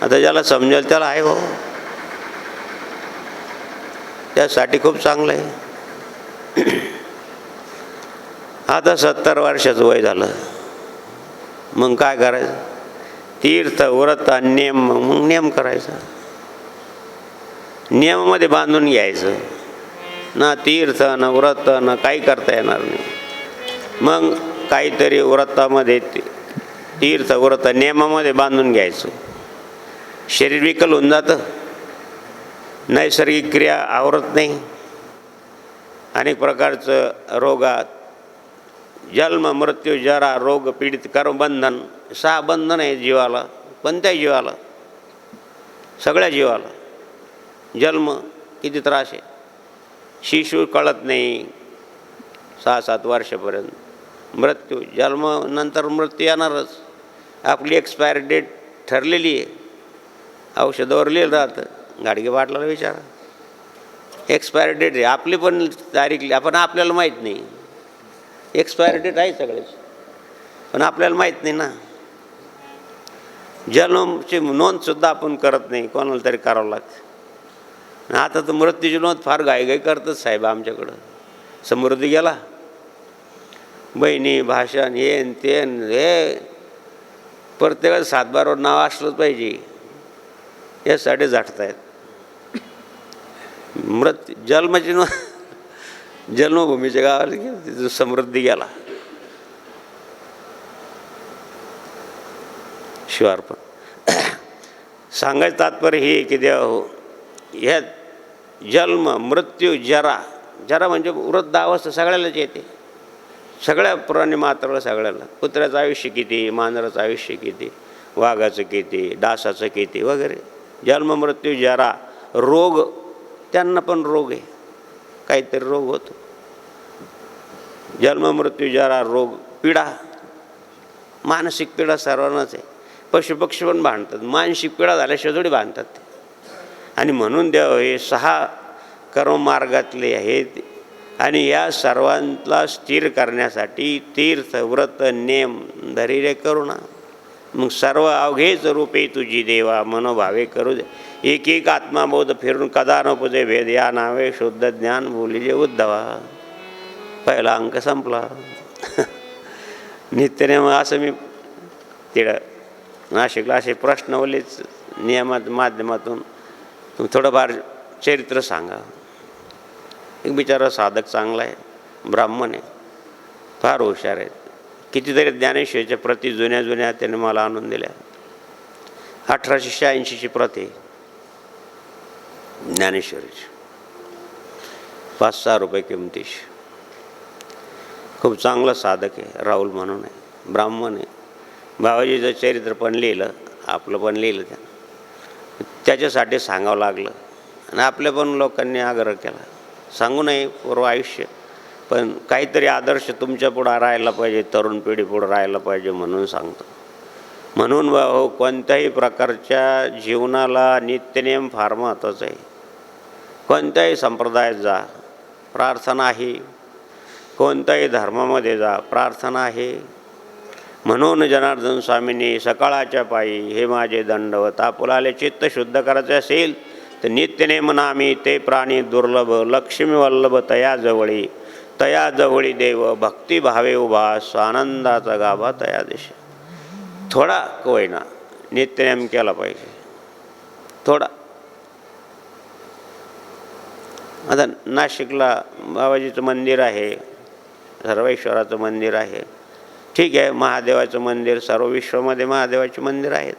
आता ज्याला समजेल त्याला आहे हो, त्यासाठी खूप चांगलं आहे. आता 70 वर्षाचं वय झालं, मग काय करायचं? तीर्थ व्रत नियम, मग नियम करायचा, नियमामध्ये बांधून घ्यायचं. ना तीर्थ ना व्रत ना काही करता येणार नाही. मग काहीतरी व्रतामध्ये तीर्थ व्रत नियमामध्ये बांधून घ्यायचं. शरीर विकल होऊन जातं, नैसर्गिक क्रिया आवरत नाही, अनेक प्रकारचं रोगात जन्म मृत्यू जरा रोग पीडित कर्मबंधन, 6 बंधन आहे जीवाला, कोणत्याही जीवाला. सगळ्या जीवाला. जन्म किती त्रास आहे. शिशु कळत नाही 6-7 वर्षापर्यंत. मृत्यू, जन्म नंतर मृत्यू येणारच. आपली एक्सपायर डेट ठरलेली आहे. औषधावर लिहिलं राहतं. गाडगे पाटलाला विचारा, एक्सपायर डेट आहे आपली पण तारीख, आपण आपल्याला माहीत नाही. एक्सपायर डेट आहे सगळेच, पण आपल्याला माहीत नाही ना. जन्मची नोंदसुद्धा आपण करत नाही, कोणाला तरी करावं लागतं. आता तर मृत्यूची नोंद फार घाईघाई करतात साहेब आमच्याकडं. समृद्धी गेला, बहिणी, भाषण, येन तेन, हे प्रत्येकाचं 7-12 नाव असलंच पाहिजे, यासाठी झटतायत. जन्माची जन्मभूमीच्या गावाला गेलं, समृद्धी गेला. शिवार्पण. सांगायचं तात्पर्य हे की देवा हो, ह्या जन्म, मृत्यू, जरा, जरा म्हणजे वृद्धावस्था सगळ्यालाच येते. सगळ्या प्राणी मात्राला, सगळ्याला. कुत्र्याचं आयुष्य किती, मांजराचं आयुष्य किती, वाघाचं किती, डासाचं किती वगैरे. जन्म, मृत्यू, जरा, रोग, त्यांना पण रोग आहे, काहीतरी रोग होतो. जन्म, मृत्यू, जरा, रोग, पीडा, मानसिक पीडा सर्वांनाच आहे. पशुपक्षी पण भांडतात, मानसिक पीडा झाल्याशिवाय थोडी भांडतात. आणि म्हणून देव हे 6 कर्ममार्गातले आहेत. आणि या सर्वांना स्थिर करण्यासाठी तीर्थ, व्रत, नेम धैर्य करुणा. मग सर्व अवघेच रूपे तुझी देवा, मनोभावे करू दे. एक एक आत्माबोध फिरून कदा न पुजे भेद, या नावे शुद्ध ज्ञान बोलिजे उद्धवा. पहिला अंक संपला. नित्यनेम. असं मी तिकडं नाशिकला असे प्रश्नावलीच नियमात माध्यमातून तुम्ही थोडंफार चरित्र सांगा. एक बिचारा साधक चांगला आहे, ब्राह्मण आहे, फार हुशार आहे. कितीतरी ज्ञानेश्वरीच्या प्रती जुन्या जुन्या त्याने मला आणून दिल्या. 1886ची प्रत आहे ज्ञानेश्वरीची, 5-6 रुपये किमतीची. खूप चांगला साधक आहे, राहुल म्हणून आहे, ब्राह्मण आहे. बाबाजीचं चरित्र पण लिहिलं, आपलं पण लिहिलं त्यानं. त्याच्यासाठी सांगावं लागलं. आणि आपल्या पण लोकांनी आग्रह केला, सांगू नये पूर्व आयुष्य, पण काहीतरी आदर्श तुमच्या पुढं राहायला पाहिजे, तरुण पिढी पुढं राहायला पाहिजे म्हणून सांगतो. म्हणून हो, कोणत्याही प्रकारच्या जीवनाला नित्यनेम फार महत्त्वाचा आहे. कोणत्याही संप्रदायात जा, प्रार्थना आहे. कोणत्याही धर्मामध्ये जा, प्रार्थना आहे. म्हणून जनार्दन स्वामींनी सकाळच्या पायी हे माझे दंडवत, आपुलाले चित्त शुद्ध करायचे असेल तर नित्यनेम नामी ते प्राणी दुर्लभ, लक्ष्मी वल्लभ तया जवळी, तया जवळी देव, भक्ती भावे उभास, आनंदाचा गाभा तया दिशा. थोडा होईना नित्यनेम केला पाहिजे, थोडा. आता नाशिकला बाबाजीचं मंदिर आहे, सर्वेश्वराचं मंदिर आहे, ठीक आहे. महादेवाचं मंदिर, सर्व विश्वामध्ये महादेवाचे मंदिर आहेत.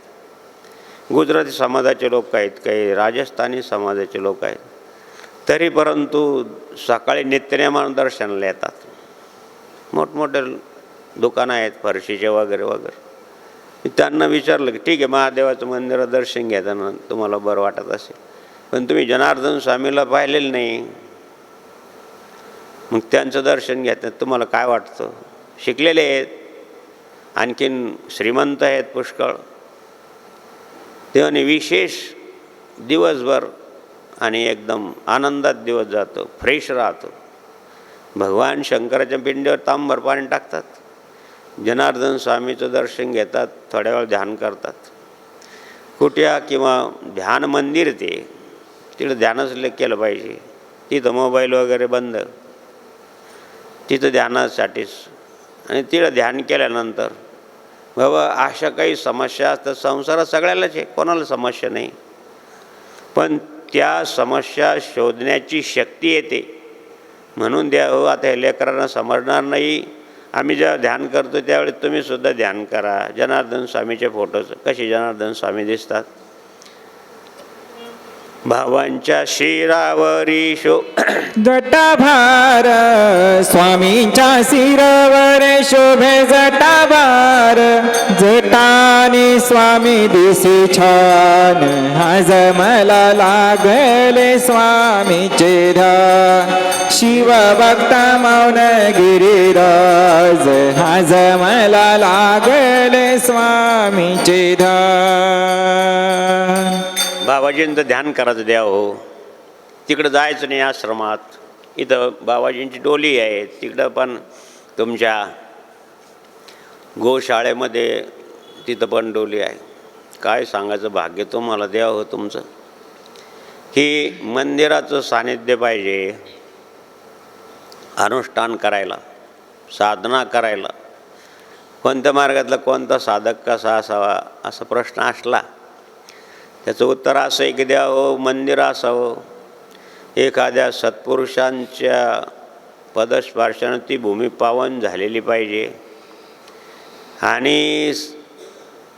गुजराती समाजाचे लोक आहेत, काही राजस्थानी समाजाचे लोक आहेत. तरी परंतु सकाळी नित्यनेमानं दर्शनाला येतात. मोठमोठे दुकानं आहेत फरशीचे वगैरे वगैरे. त्यांना विचारलं की ठीक आहे, महादेवाचं मंदिरात दर्शन घेताना तुम्हाला बरं वाटत असेल, पण तुम्ही जनार्दन स्वामीला पाहिलेलं नाही, मग त्यांचं दर्शन घेतात तुम्हाला काय वाटतं? शिकलेले आहेत, आणखीन श्रीमंत आहेत पुष्कळ. तेव्हा विशेष दिवसभर आणि एकदम आनंदात दिवस जातो, फ्रेश राहतो. भगवान शंकराच्या पिंडीवर तांबर पाणी टाकतात, जनार्दन स्वामीचं दर्शन घेतात, थोड्या वेळ ध्यान करतात. कुठ्या किंवा ध्यान मंदिर ते, तिथं ध्यानच केलं पाहिजे. तिथं मोबाईल वगैरे बंद, तिथं ध्यानासाठीच. आणि तिथं ध्यान केल्यानंतर बाबा अशा काही समस्या असतात संसारात, सगळ्यालाच आहे, कोणाला समस्या नाही, पण त्या समस्या शोधण्याची शक्ती येते. म्हणून द्या हो, आता हे लेकरांना समजणार नाही. आम्ही जेव्हा ध्यान करतो त्यावेळी तुम्हीसुद्धा ध्यान करा. जनार्दन स्वामीचे फोटोज कसे जनार्दन स्वामी दिसतात, भावांच्या शिरावरी जटाभार स्वामींच्या शिरावर शोभे जटाभार. जटाने स्वामी दिसे छान, आज मला लागले स्वामीचे ध्यान. शिव भक्ता मौन गिरिराज, आज मला लागले स्वामीचे ध्यान. बाबाजींचं ध्यान करायचं द्या हो. तिकडं जायचं नाही आश्रमात. इथं बाबाजींची डोली आहे, तिकडं पण तुमच्या गोशाळेमध्ये तिथं पण डोली आहे. काय सांगायचं भाग्य तुम्हाला द्या हो तुमचं, की मंदिराचं सानिध्य पाहिजे अनुष्ठान करायला, साधना करायला. कोणत्या मार्गातला कोणता साधक कसा असावा असा प्रश्न असला, त्याचं उत्तर असं आहे की द्यावं मंदिर असावं. एखाद्या सत्पुरुषांच्या पदस्पर्शानं ती भूमी पावन झालेली पाहिजे. आणि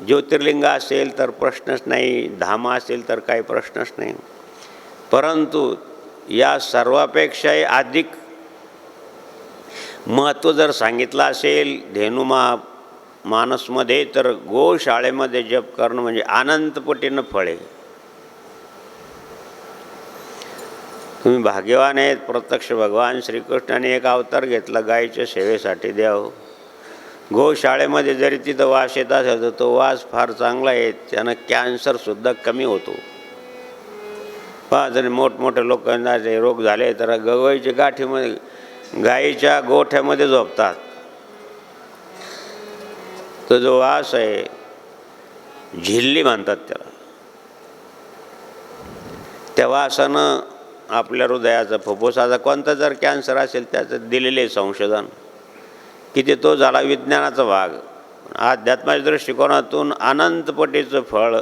ज्योतिर्लिंग असेल तर प्रश्नच नाही, धाम असेल तर काही प्रश्नच नाही. परंतु या सर्वापेक्षाही अधिक महत्त्व जर सांगितलं असेल मानसमध्ये, तर गोशाळेमध्ये जप करणं म्हणजे अनंतपटीनं फळे. तुम्ही भाग्यवान आहेत. प्रत्यक्ष भगवान श्रीकृष्णाने एक अवतार घेतला गायीच्या सेवेसाठी द्यावं. गोशाळेमध्ये जरी तिथं वास येत असेल तर तो वास फार चांगला आहे, त्यानं कॅन्सरसुद्धा कमी होतो. जरी मोठमोठे लोकांना जे रोग झाले तर गवईच्या गाठीमध्ये, गाईच्या गोठ्यामध्ये झोपतात. तो जो वास आहे झिल्ली म्हणतात त्याला, त्या वासानं आपल्या हृदयाचा, फुफ्फुसाचा कोणता जर कॅन्सर असेल त्याचं दिलेले संशोधन की ते तो झाला विज्ञानाचा भाग. अध्यात्माच्या दृष्टिकोनातून अनंतपटीचं फळ.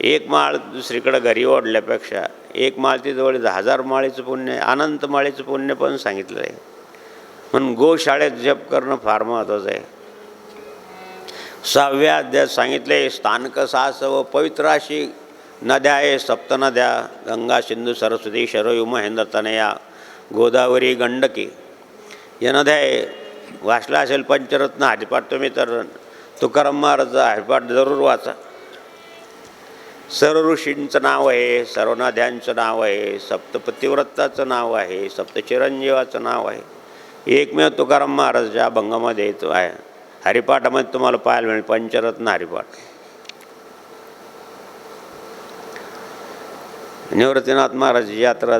एक माळ दुसरीकडं घरी ओढल्यापेक्षा एक माळ ती जवळ 1000 माळीचं पुण्य आहे, अनंत माळीचं पुण्य पण सांगितलं आहे. म्हणून गोशाळेत जप करणं फार महत्त्वाचं आहे. 6व्या अध्यायात सांगितले स्थान कसं असावं. पवित्र अशी नद्या आहे, सप्तनद्या, गंगा, सिंधू, सरस्वती, शरयू, महेंद्र, तनया, गोदावरी, गंडकी या नद्या आहे. वाचला असेल पंचरत्न हरिपाठ तुम्ही तर तुकाराम महाराजचा हरिपाठ जरूर वाचा. सर्व ऋषींचं नाव आहे, सर्व नद्यांचं नाव आहे, सप्तपतिव्रताचं नाव आहे, सप्तचिरंजीवाचं नाव आहे. एकमेव तुकाराम महाराजच्या अभंगामध्ये येतो आहे. हरिपाठामध्ये तुम्हाला पाहायला मिळेल पंचरत्न हरिपाठ. निवृत्तीनाथ महाराजची यात्रा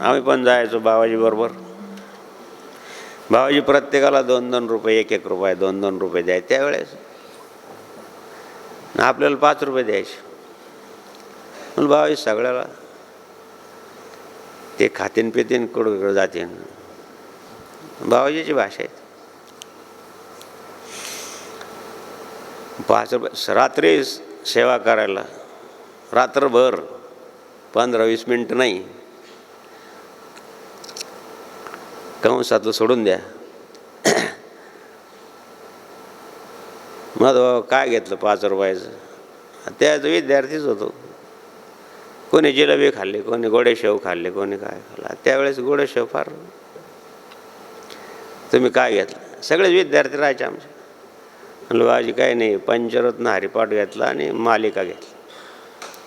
आम्ही पण जायचो बाबाजीबरोबर. बाबाजी प्रत्येकाला 2-2 रुपये, 1-1 रुपये, 2-2 रुपये द्यायचे त्यावेळेस. आपल्याला 5 रुपये द्यायचे. म्हणून बाबाजी सगळ्याला ते खातीन पितीन कुठं जातीन. बाबाजीची भाषा आहे. 5 रुपये रात्री सेवा करायला, रात्रभर 15-20 मिनटं नाही. कंसातलं सोडून द्या. मग काय घेतलं 5 रुपयाचं. त्याच विद्यार्थीच होतो. कोणी जिलेबी खाल्ली, कोणी गोडेशेव खाल्ले, कोणी काय खाल्ला. त्यावेळेस गोडेशेव फार. तुम्ही काय घेतलं. सगळेच विद्यार्थी राहायचे आमचे. म्हणलं बाबाजी काही नाही, पंचरत्न हरिपाठ घेतला आणि मालिका घेतली.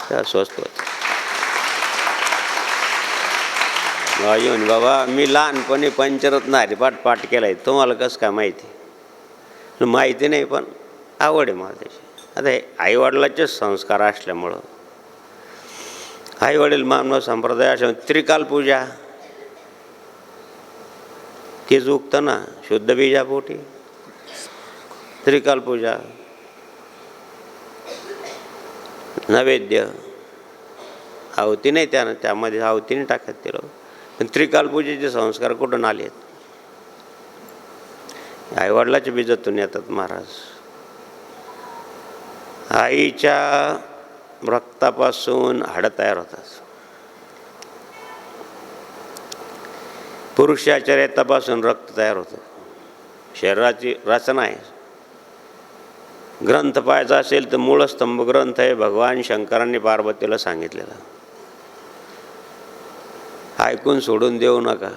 त्या स्वस्त होतं. बाबाजी म्हणे बाबा मी लहानपणी पंचरत्न हरिपाठ पाठ केला आहे, तुम्हाला कसं काय माहिती. माहिती नाही पण आवड आहे मला त्याची. आता हे आईवडिलाचे संस्कार असल्यामुळं, आईवडील मानव संप्रदाय असं त्रिकाल पूजा तेच उगतं ना शुद्ध बीजापोटी. त्रिकाल पूजा, नैवेद्य, आहुती नाही त्यामध्ये आहुतीने टाकत ते लोक. पण त्रिकाल पूजेचे संस्कार कुठून आले आहेत. आईवडिलाच्या बीजातून येतात महाराज. आईच्या रक्तापासून हाडं तयार होतात. पुरुषाच्या रेतापासून रक्त तयार होतं. शरीराची रचना आहे. ग्रंथ पाहायचा असेल तर मूळ स्तंभ ग्रंथ आहे भगवान शंकरांनी पार्वतीला सांगितलेला. ऐकून सोडून देऊ नका.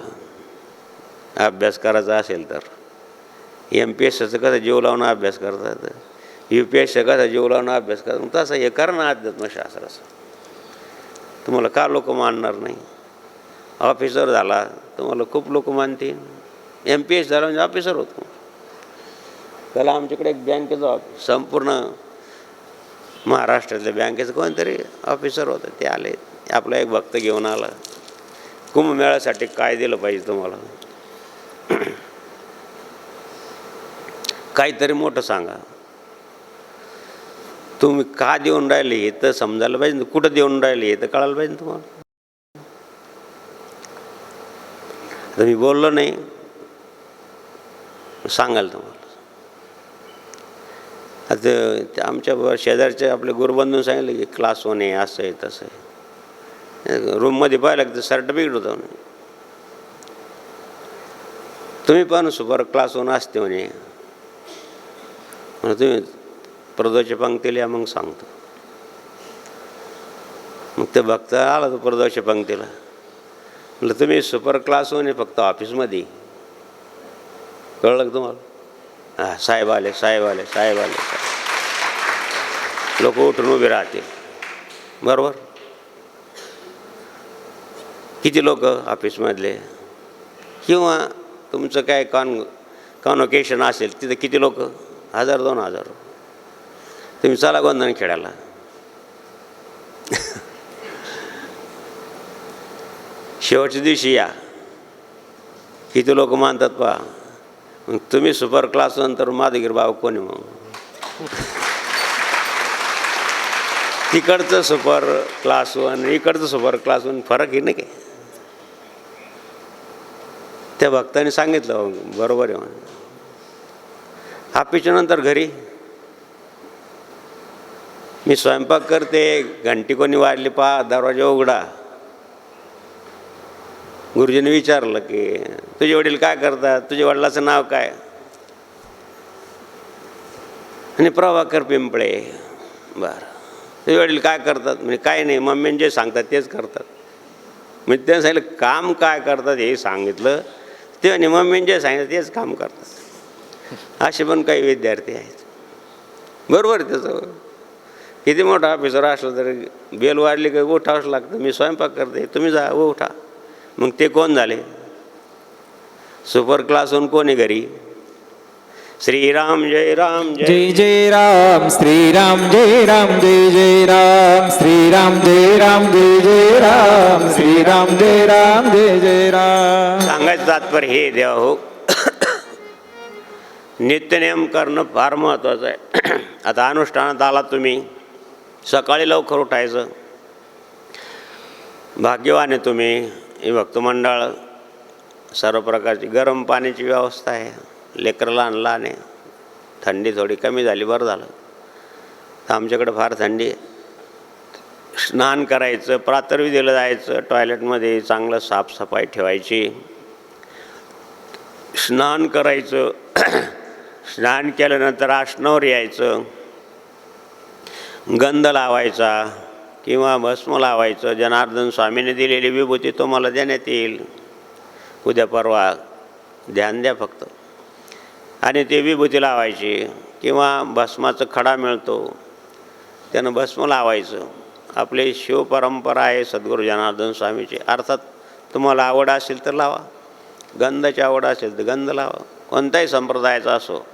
अभ्यास करायचा असेल तर MPSCचं कसं जीव लावून अभ्यास करतात. UPSC कसा जीव लावून अभ्यास करा, मग तसं हे करा ना अध्यात्मशास्त्राचं. तुम्हाला का लोक मानणार नाही? ऑफिसर झाला तुम्हाला खूप लोक मानतील. MPS झाला म्हणजे ऑफिसर होतो. त्याला आमच्याकडे एक बँकेचं ऑफिस, संपूर्ण महाराष्ट्रातल्या बँकेचं कोणतरी ऑफिसर होतं, ते आले. आपला एक भक्त घेऊन आला, कुंभमेळ्यासाठी काय दिलं पाहिजे तुम्हाला, काहीतरी मोठं सांगा. तुम्ही का देऊन राहिले हे तर समजायला पाहिजे, कुठं देऊन राहिले हे तर कळायला पाहिजे तुम्हाला. आता मी बोललो नाही, सांगाल तुम्हाला. आता आमच्या शेजारचे आपले गुरुबंधून सांगितलं की क्लास 1 आहे, असं आहे तसं आहे. रूममध्ये पाहिलं की सर्टिफिकेट होतं. तुम्ही पण सुपर क्लास 1 असते म्हणे, तुम्ही प्रदोषच्या पंक्तीला या, मग सांगतो. मग ते भक्त आला तो प्रदोषच्या पंक्तीला, म्हटलं तुम्ही सुपर क्लास 1 आहे फक्त ऑफिसमध्ये, कळलं का तुम्हाला? हां, साहेब आले साहेब आले साहेब आले. लोक उठून उभे राहतील, बरोबर? किती लोक ऑफिसमधले, किंवा तुमचं काय कॉन्व्होकेशन असेल तिथं किती लोक, 1000-2000. तुम्ही चला गोंधळ खेळायला. शेवटच्या दिवशी या, किती लोक मानतात पहा. मग तुम्ही सुपर क्लास 1 तर माधुगिरी बाबा कोणी? मग तिकडचं सुपर क्लास 1 इकडचं सुपर क्लास 1 फरक आहे नाही काय? त्या भक्ताने सांगितलं बरोबर आहे म्हणून. ऑफिसच्या नंतर घरी मी स्वयंपाक करते, घंटी कोणी वाजली पहा, दरवाजा उघडा. गुरुजीने विचारलं की तुझे वडील काय करतात, तुझ्या वडिलाचं नाव काय? आणि प्रभाकर पिंपळे. बरं, तुझे वडील काय करतात? म्हणजे काय नाही, मम्मीने जे सांगतात तेच करतात. मी त्यांनी सांगितलं काम काय करतात हे सांगितलं, ते आणि मम्मीने जे सांगितलं तेच काम करतात. असे पण काही विद्यार्थी आहेत, बरोबर. त्याचं किती मोठा ऑफिसर असलं तरी बेल वाढली की उठावंच लागतं. मी स्वयंपाक करते, तुम्ही जा उठा. मग ते कोण झाले? सुपर क्लास 1 कोण आहे घरी? श्रीराम जय राम जय जय राम, श्रीराम जय राम, जय जय राम, श्रीराम जय राम, जय जय राम, श्रीराम जय राम, जय जय राम. सांगायचं तात्पर्य हे देवा हो, नित्यनेम करणं फार महत्त्वाचं आहे. आता अनुष्ठानात आला तुम्ही, सकाळी लवकर उठायचं. भाग्यवान आहे तुम्ही. हे भक्तमंडळ, सर्व प्रकारची गरम पाण्याची व्यवस्था आहे. लेकरं लहान लहान आहे. थंडी थोडी कमी झाली, बरं झालं. तर आमच्याकडे फार थंडी आहे. स्नान करायचं, प्रातर्विधीला जायचं, टॉयलेटमध्ये चांगलं साफसफाई ठेवायची, स्नान करायचं. स्नान केल्यानंतर आसनावर यायचं, गंध लावायचा किंवा भस्म लावायचं. जनार्दन स्वामीने दिलेली विभूती तुम्हाला देण्यात येईल उद्या परवा, ध्यान द्या फक्त. आणि ते विभूती लावायची किंवा भस्माचा खडा मिळतो त्यानं भस्म लावायचं. आपली शिवपरंपरा आहे सद्गुरू जनार्दन स्वामीची. अर्थात तुम्हाला आवड असेल तर लावा, गंधाची आवड असेल तर गंध लावा. कोणताही संप्रदायाचा असो,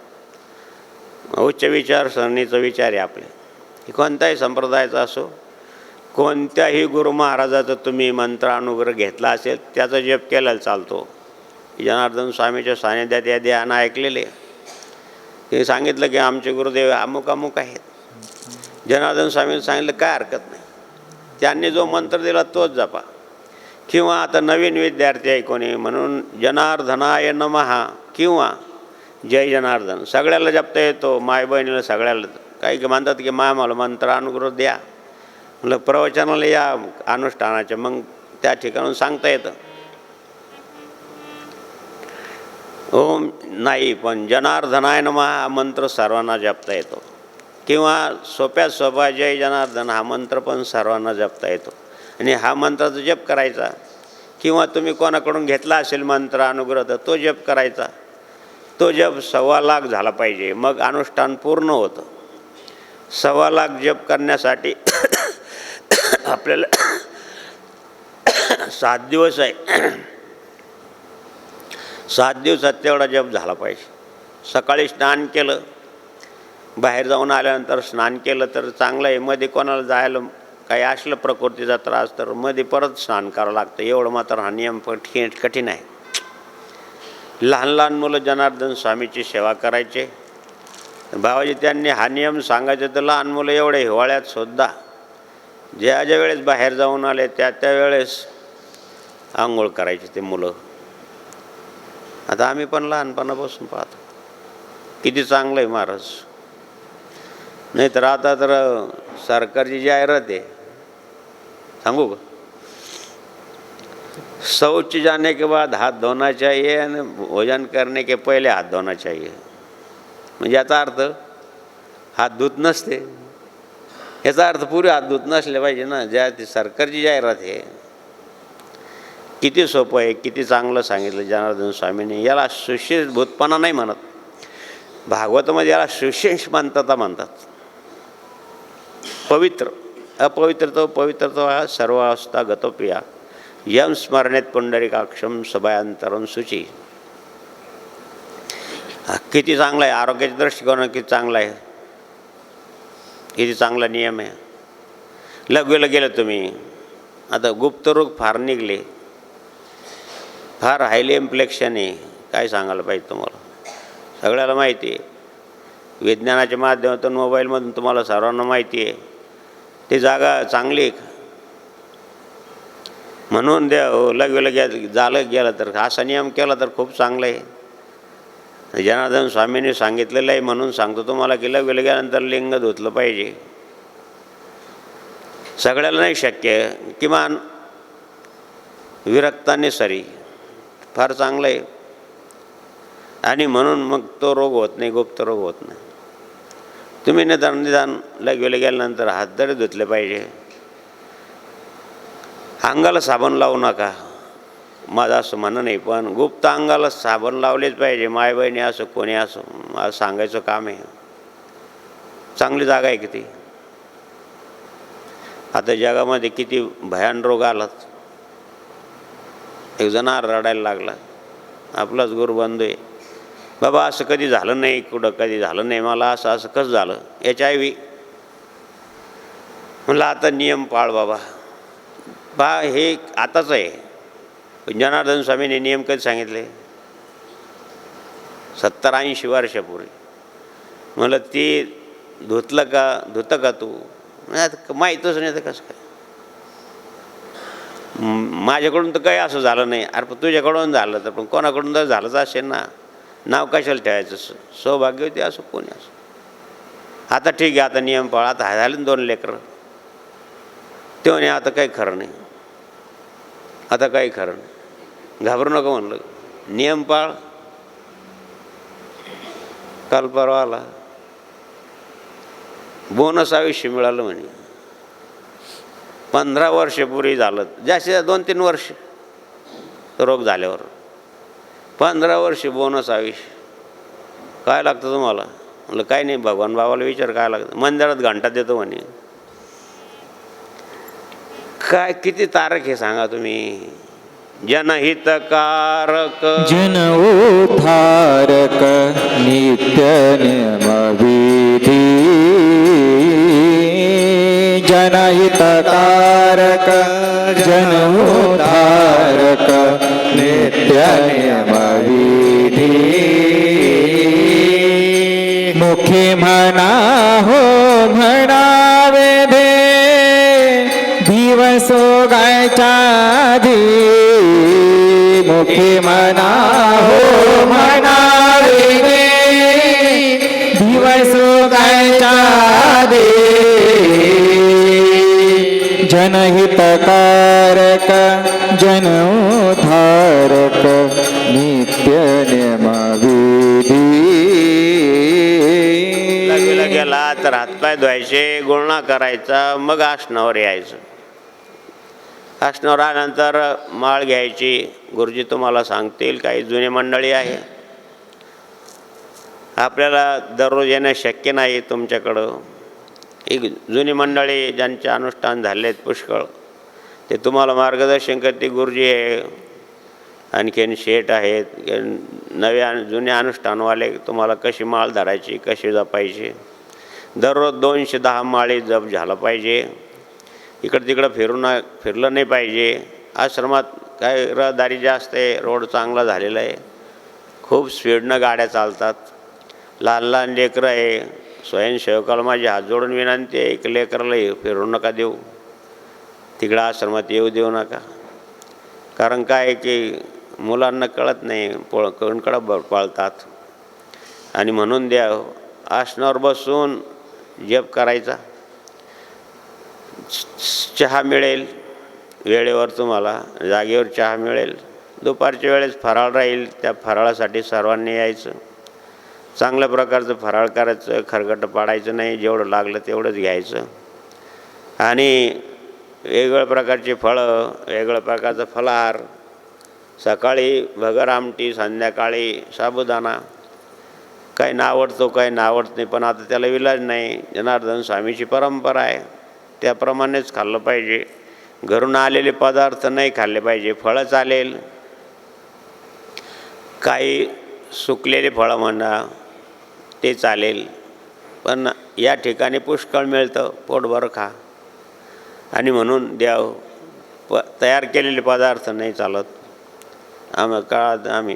उच्च विचारसरणीचा विचार आहे आपले, की कोणताही संप्रदायाचा असो, कोणत्याही गुरु महाराजाचा तुम्ही मंत्र अनुग्रह घेतला असेल त्याचा जप केला चालतो. जनार्दन स्वामीच्या सानिध्यात या ध्यान ऐकलेले, ते सांगितलं की आमचे गुरुदेव अमुक अमुक आहेत. जनार्दन स्वामीने सांगितलं काय हरकत नाही, त्यांनी जो मंत्र दिला तोच जपा. किंवा आता नवीन विद्यार्थी आहे कोणी, म्हणून जनार्दनाय नमः किंवा जय जनार्दन सगळ्याला जपता येतो. माय बहिणीला सगळ्याला. काही म्हणतात की माय मला मंत्र अनुग्रह द्या, म्हटलं प्रवचनाला या अनुष्ठानाच्या, मग त्या ठिकाणून सांगता येतं. ओम नाही, पण जनार्दनाय नमः हा मंत्र सर्वांना जपता येतो. किंवा सोप्यात सोपा जय जनार्दन हा मंत्र पण सर्वांना जपता येतो. आणि हा मंत्राचा जप करायचा. किंवा तुम्ही कोणाकडून घेतला असेल मंत्र अनुग्रह तर तो जप करायचा. तो जप 1.25 लाख झाला पाहिजे, मग अनुष्ठान पूर्ण होतं. 1.25 लाख जप करण्यासाठी आपल्याला 7 दिवस आहे. 7 दिवसात तेवढा जप झाला पाहिजे. सकाळी स्नान केलं, बाहेर जाऊन आल्यानंतर स्नान केलं तर चांगलं आहे. मध्ये कोणाला जायला काही असलं प्रकृतीचा त्रास तर मध्ये परत स्नान करावं लागतं. एवढं मात्र हा नियम कठीण आहे. लहान लहान मुलं जनार्दन स्वामीची सेवा करायचे. बाबाजी त्यांनी हा नियम सांगायचा तर लहान मुलं एवढ्या हिवाळ्यात सुद्धा ज्या ज्या वेळेस बाहेर जाऊन आले त्या वेळेस आंघोळ करायचे ते मुलं. आता आम्ही पण लहानपणापासून पाहतो किती चांगलं आहे महाराज. नाही तर आता तर सरकारची जाहिरात आहे, सांगू का, शौच जाने के बाद हाथ धोना चाहिए आणि भोजन करने के पहिले हाथ धोना चाहिए. म्हणजे याचा अर्थ हात धुत नसते, याचा अर्थ पुरे हात धुत नसले पाहिजे ना. ज्या ती सरकारची जाहिरात आहे. किती सोपं आहे, किती चांगलं सांगितलं जनार्दन स्वामींनी. याला सुशिक्षितपणा नाही म्हणत, भागवतामध्ये याला सुशिक्षितता म्हणतात. पवित्र अपवित्रतो पवित्रतो सर्व अवस्था गतो प्रिया यम स्मरणेत पुंडरीकाक्षम सभयांतरम शुची. किती चांगला आहे. आरोग्याच्या दृष्टिकोन किती चांगला आहे, किती चांगला नियम आहे. लघवीला गेलं तुम्ही, आता गुप्तरोग फार निघले, फार हायली इम्प्लेक्शन आहे. काय सांगायला पाहिजे तुम्हाला, सगळ्याला माहिती आहे. विज्ञानाच्या माध्यमातून मोबाईलमधून तुम्हाला सर्वांना माहिती आहे. ती जागा चांगली आहे म्हणून द्या लघवीला गेलं तर असा नियम केला तर खूप चांगलं आहे. जनार्दन स्वामींनी सांगितलेलं आहे म्हणून सांगतो तुम्हाला की लघवीला गेल्यानंतर लिंग धुतलं पाहिजे. सगळ्याला नाही शक्य, किमान विरक्ताने सरी फार चांगलं आहे. आणि म्हणून मग तो रोग होत नाही, गुप्त रोग होत नाही. तुम्ही निदान लघवीला गेल्यानंतर हात तरी धुतले पाहिजे. अंगाला साबण लावू नका माझं असं म्हणणं नाही, पण गुप्त अंगाला साबण लावलेच पाहिजे. माय बहिणी असं कोणी असं मला सांगायचं काम आहे. चांगली जागा आहे किती. आता जगामध्ये किती भयान रोग आलात. एक जणांना रडायला लागला, आपलाच गुरुबंधू आहे. बाबा असं कधी झालं नाही, कुठं कधी झालं नाही, मला असं कसं झालं. HIV म्हणलं आता नियम पाळ बाबा. हे आताच आहे. जनार्दन स्वामींनी नियम कधी सांगितले, 70-80 वर्षापूर्वी. म्हणलं ती धुतलं का तू, माहीतच नाही तर कसं काय. माझ्याकडून तर काही असं झालं नाही. अरे पण तुझ्याकडून झालं तर पण कोणाकडून तर झालंच असेल ना. नाव कशाला ठेवायचं. सौभाग्यवती असो कोणी असो. आता ठीक आहे, आता नियम पाळ. आता झाले 2 लेकरं. ते म्हणे आता काही खरं नाही, आता काही खरं नाही. घाबरू नको म्हणलं, नियम पाळ. काल परवा आला बोनस आयुष्य मिळालं म्हणे. 15 वर्षापूर्वी झालं, जास्तीत 2-3 वर्ष रोग झाल्यावर 15 वर्ष बोनस आयुष्य. काय लागतं तुम्हाला. म्हणलं काय नाही, भगवान बाबाला विचार काय लागतं. मंदिरात घंटा देतो म्हणे. काय किती तारक हे सांगा तुम्ही. जनहितकारक जन उद्धारक नित्य नियम विधी. जनहितकारक जन उद्धारक नित्य नियम विधी. मुखी म्हणा हो म्हणावे दे दिवसो गायच्या आधी. मुखी म्हणा हो म्हणावे दे दिवसो गायच्या आधी. जनहितकारक जन उद्धारक नित्य नियम विधी. लघवीला गेला तर हातपाय धुवायचे, गुळणा करायचा, मग आसनावर यायचं. आसनावर आल्यानंतर माळ घ्यायची. गुरुजी तुम्हाला सांगतील, काही जुने मंडळी आहे, आपल्याला दररोज येणं शक्य नाही तुमच्याकडं. एक जुनी मंडळी ज्यांचे अनुष्ठान झाले आहेत पुष्कळ, ते तुम्हाला मार्गदर्शन करते. गुरुजी आहे, आणखीन शेठ आहेत, नव्या जुने अनुष्ठानवाले तुम्हाला कशी माळ धरायची, कशी जपायची. दररोज 210 माळी जप झाला पाहिजे. इकडं तिकडं फिरलं नाही पाहिजे. आश्रमात काय रहदारी जास्त आहे, रोड चांगला झालेला आहे, खूप स्पीडनं गाड्या चालतात. लहान लहान लेकरं आहे. स्वयंसेवकाला माझी हात जोडून विनंती आहे, एक लेकराला फिरू नका देऊ, तिकडं आश्रमात येऊ देऊ नका. कारण काय आहे की मुलांना कळत नाही, कोणकडं पाळतात. आणि म्हणून द्या, आसनावर बसून जप करायचा. चहा मिळेल वेळेवर, तुम्हाला जागेवर चहा मिळेल. दुपारच्या वेळेस फराळ राहील, त्या फराळासाठी सर्वांनी यायचं. चांगल्या प्रकारचं फराळ करायचं, खरगट पाडायचं नाही, जेवढं लागलं तेवढंच घ्यायचं. आणि वेगवेगळ्या प्रकारचे फळं, वेगवेगळ्या प्रकारचं फलाहार. सकाळी भगर आमटी, संध्याकाळी साबुदाणा. काही नावडतो काही नावडत नाही, पण आता त्याला इलाज नाही. जनार्दन स्वामीची परंपरा आहे, त्याप्रमाणेच खाल्लं पाहिजे. घरून आलेले पदार्थ नाही खाल्ले पाहिजे. फळं चालेल, काही सुकलेले फळं म्हणा ते चालेल, पण या ठिकाणी पुष्कळ मिळतं, पोटभर खा. आणि म्हणून द्याव, तयार केलेले पदार्थ नाही चालत. काळात आम्ही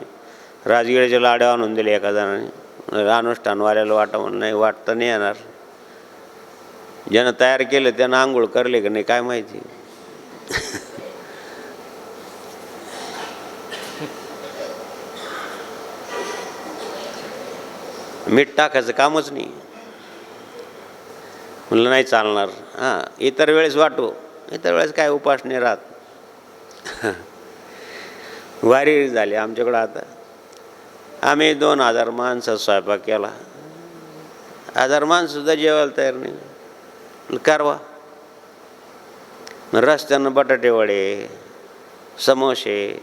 राजगिरीचे लाडू आणून दिले एका जणाने, अनुष्ठानवाल्याला वाटा म्हणून. नाही, वाटतं नाही येणार. ज्यानं तयार केलं त्यानं आंघोळ करले का नाही काय माहिती. मीठ टाकायचं कामच नाही. म्हणलं नाही चालणार. हां, इतर वेळेस वाटू, इतर वेळेस काय उपास नाही राहत. वारी झाली आमच्याकडं. आता आम्ही 2000 माणसं स्वयंपाक केला. 1000 माणसंसुद्धा जेवायला तयार नाही. कारवा रस्त्यानं बटाटे वडे, समोसे.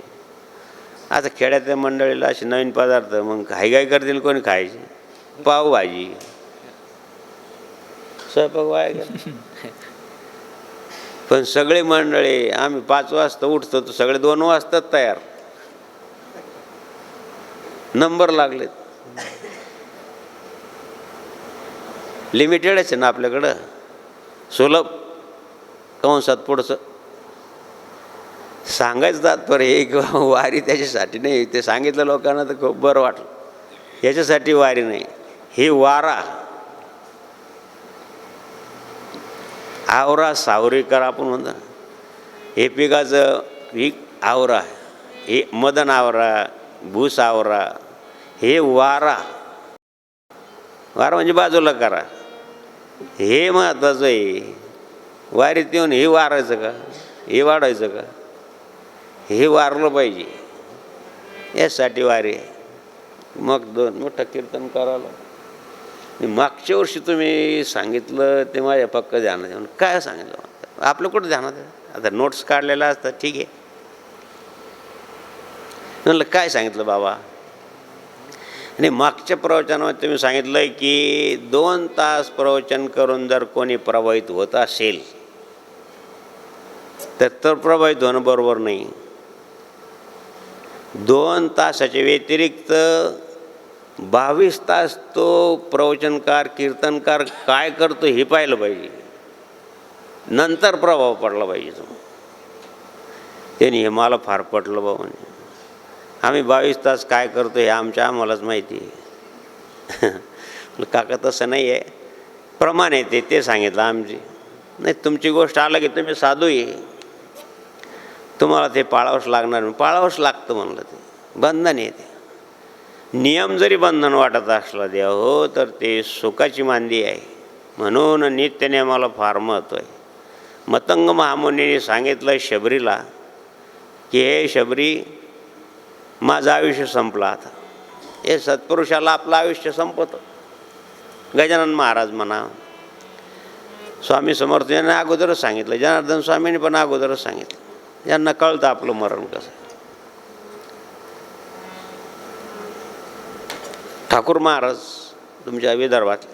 आता खेड्यातल्या मंडळीला असे नवीन पदार्थ मग घाई करतील, कोणी खायचे. पावभाजी, स्वयंपाक वाया गेला. पण सगळे मंडळी, आम्ही 5 वाजता उठतो तर सगळे 2 वाजताच तयार. नंबर लागलेत. लिमिटेडच आहे ना आपल्याकडं. सुलभ कंसात पुढचं सांगायचं तात्पर्य हे किंवा वारी त्याच्यासाठी नाही. ते सांगितलं लोकांना तर खूप बरं वाटलं. याच्यासाठी वारी नाही, ही वारा. आवरा सावरी करा आपण म्हणतो. हे पिकाचं पीक आवरा, हे मदन आवरा, भूस आवरा. हे वारा. वारा म्हणजे बाजूला करा. हे महत्त्वाचं आहे. वारीत येऊन हे वारायचं का, हे वाढायचं का, हे वारलं पाहिजे. यासाठी वारी आहे. मग 2 मोठं कीर्तन करायला. मागच्या वर्षी तुम्ही सांगितलं ते माझ्या पक्क ध्यानात येऊन. काय सांगितलं आपलं कुठं ध्यानात आहे. आता नोट्स काढलेल्या असतात, ठीक आहे. म्हणलं काय सांगितलं बाबा. आणि मागच्या प्रवचनामध्ये तुम्ही सांगितलं की 2 तास प्रवचन करून जर कोणी प्रभावित होत असेल तर प्रभावित होणं बरोबर नाही. 2 तासाच्या व्यतिरिक्त 22 तास तो प्रवचनकार, कीर्तनकार काय करतो हे पाहिलं पाहिजे. नंतर प्रभाव पडला पाहिजे तो. त्यांनी हे मला फार पटलं बाबा. आम्ही 22 तास काय करतो हे आम्हालाच माहिती आहे. काका तसं नाही आहे, प्रमाण आहे ते सांगितलं आमची. नाही, तुमची गोष्ट आलं की तुम्ही साधू आहे, तुम्हाला ते पाळावंच लागणार. पाळावंच लागतं म्हणलं. ते बंधन आहे. ते नियम जरी बंधन वाटत असला देव हो, तर ते सुखाची मांदी आहे. म्हणून नित्यनियमाला फार महत्त्व आहे. मतंग महामुनीने सांगितलं शबरीला की हे शबरी, माझं आयुष्य संपलं आता. हे सत्पुरुषाला आपलं आयुष्य संपतं. गजानन महाराज म्हणा, स्वामी समर्थ यांना अगोदरच सांगितलं, जनार्दन स्वामींनी पण अगोदरच सांगितलं. यांना कळतं आपलं मरण कसं. ठाकूर महाराज तुमच्या विदर्भात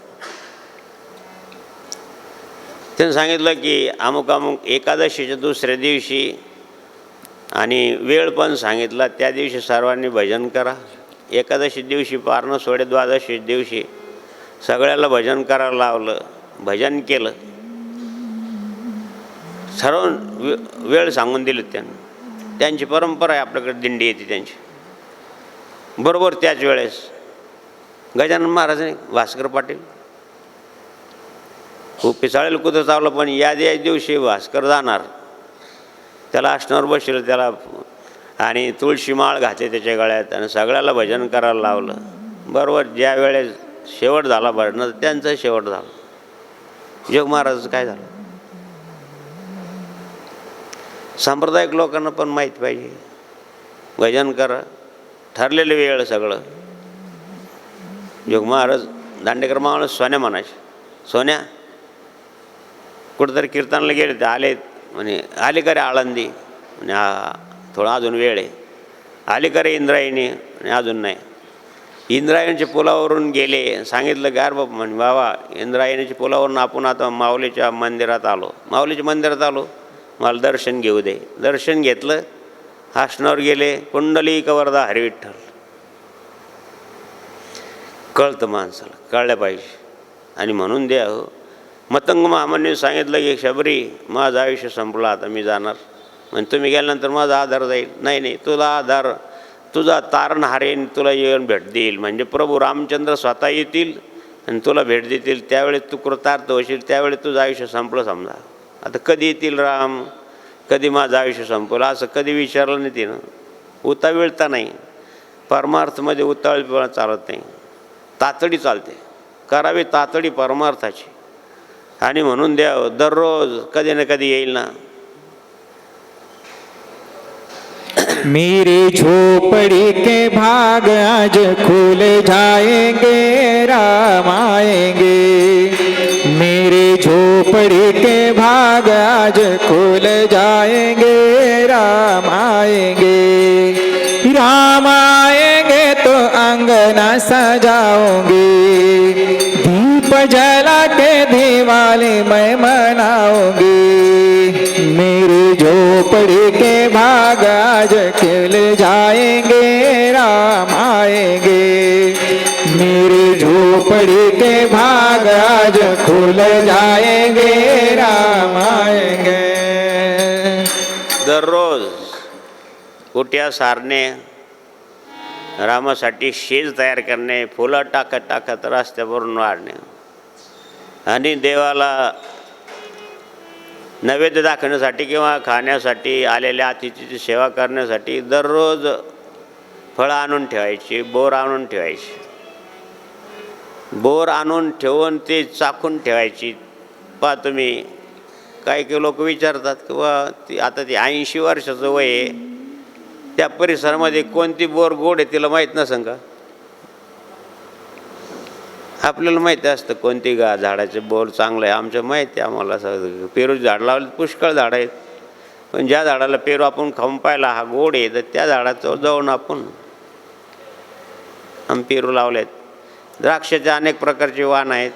त्यांनी सांगितलं की अमुक अमुक एकादशीच्या दुसऱ्या दिवशी आणि वेळ पण सांगितला, त्या दिवशी सर्वांनी भजन करा. एकादशी दिवशी पारणं सोडे, द्वादशी दिवशी सगळ्याला भजन करायला लावलं. भजन केलं, सर्व वेळ सांगून दिली त्यांनी. त्यांची परंपरा आहे, आपल्याकडे दिंडी येते त्यांची. बरोबर त्याच वेळेस गजानन महाराजांनी भास्कर पाटील खूप पिसाळेल कुठं चावलं, पण या दिवशी भास्कर जाणार, त्याला आसनावर बसलं, त्याला आणि तुळशी माळ घातली त्याच्या गळ्यात आणि सगळ्याला भजन करायला लावलं. बरोबर ज्या वेळेस शेवट झाला भजन, त्यांचा शेवट झाला. जोग महाराजाचं काय झालं? सांप्रदायिक लोकांना पण माहीत पाहिजे, भजन करा, ठरलेले वेळ सगळं. जोग महाराज दांडेकर माणूस सोन्या म्हणायचे, सोन्या कुठंतरी कीर्तनाला गेले, ते आले म्हणे, आले का रे आळंदी? म्हणे हा, थोडा अजून वेळ आहे. आले का रे इंद्रायणी? म्हणे अजून नाही. इंद्रायणीच्या पुलावरून गेले, सांगितलं गार बाबा म्हणे, बाबा इंद्रायणीच्या पुलावरून आपण आता माऊलीच्या मंदिरात आलो. माऊलीच्या मंदिरात आलो, मला दर्शन घेऊ दे. दर्शन घेतलं, आसनावर गेले, कुंडलिक वरदा हरिविठ्ठल. कळतं माणसाला, कळलं पाहिजे. आणि म्हणून द्या हो, मतंग महामान्य सांगितलं की शबरी माझं आयुष्य संपलं, आता मी जाणार. म्हणजे तुम्ही गेल्यानंतर माझा आधार जाईल. नाही नाही, तुला आधार, तुझा तारणहारेन तुला येऊन भेट देईल. म्हणजे प्रभू रामचंद्र स्वतः येतील आणि तुला भेट देतील. त्यावेळेस तू कृतार्थ होशील, त्यावेळेस तुझं आयुष्य संपलं समजा. आता कधी येतील राम, कधी माझं आयुष्य संपलं, असं कधी विचारलं नाही तिनं. उतावीळता नाही, परमार्थमध्ये उतावीळपणा चालत नाही, तातडी चालते. करावी तातडी परमार्थाची. आणि म्हणून द्या दररोज कधी ना कधी येईल ना. मेरी झोपड़ी के भाग आज खुल जाएंगे, राम आएंगे. मेरी झोपड़ी के भाग आज खुल जाएंगे, राम आएंगे. राम आएंगे तो अंगना सजाऊंगी, दीप जला के दिवाली मैं मनाऊंगी. मेरी झोपड़ी के भाग आज खिल जाएंगे, राम आएंगे. मेरी झोपड़ी के भाग आज खुल जाएंगे, राम आएंगे. दररोज कुट्या सारणे, रामासाठी शेज तयार करणे, फुलं टाकत टाकत रस्त्यावरून वाढणे आणि देवाला नैवेद्य दाखवण्यासाठी किंवा खाण्यासाठी आलेल्या अतिथीची सेवा करण्यासाठी दररोज फळं आणून ठेवायची, बोर आणून ठेवायची. बोर आणून ठेवून ते चाखून ठेवायची. पहा तुम्ही, काही काही लोक विचारतात किंवा ती आता ती 80 वर्षाचं वय आहे, त्या परिसरामध्ये कोणती बोर गोड आहे तिला माहीत नसेल का? आपल्याला माहिती असतं कोणती झाडाचे बोर चांगलं आहे. आमचं माहिती आहे आम्हाला. पेरूचे झाड लावले पुष्कळ झाडं आहेत, पण ज्या झाडाला पेरू आपण खाऊन पाहिला हा गोड आहे, तर त्या झाडाचं जाऊन आपण आम्ही पेरू लावले आहेत. द्राक्षाचे अनेक प्रकारचे वाण आहेत,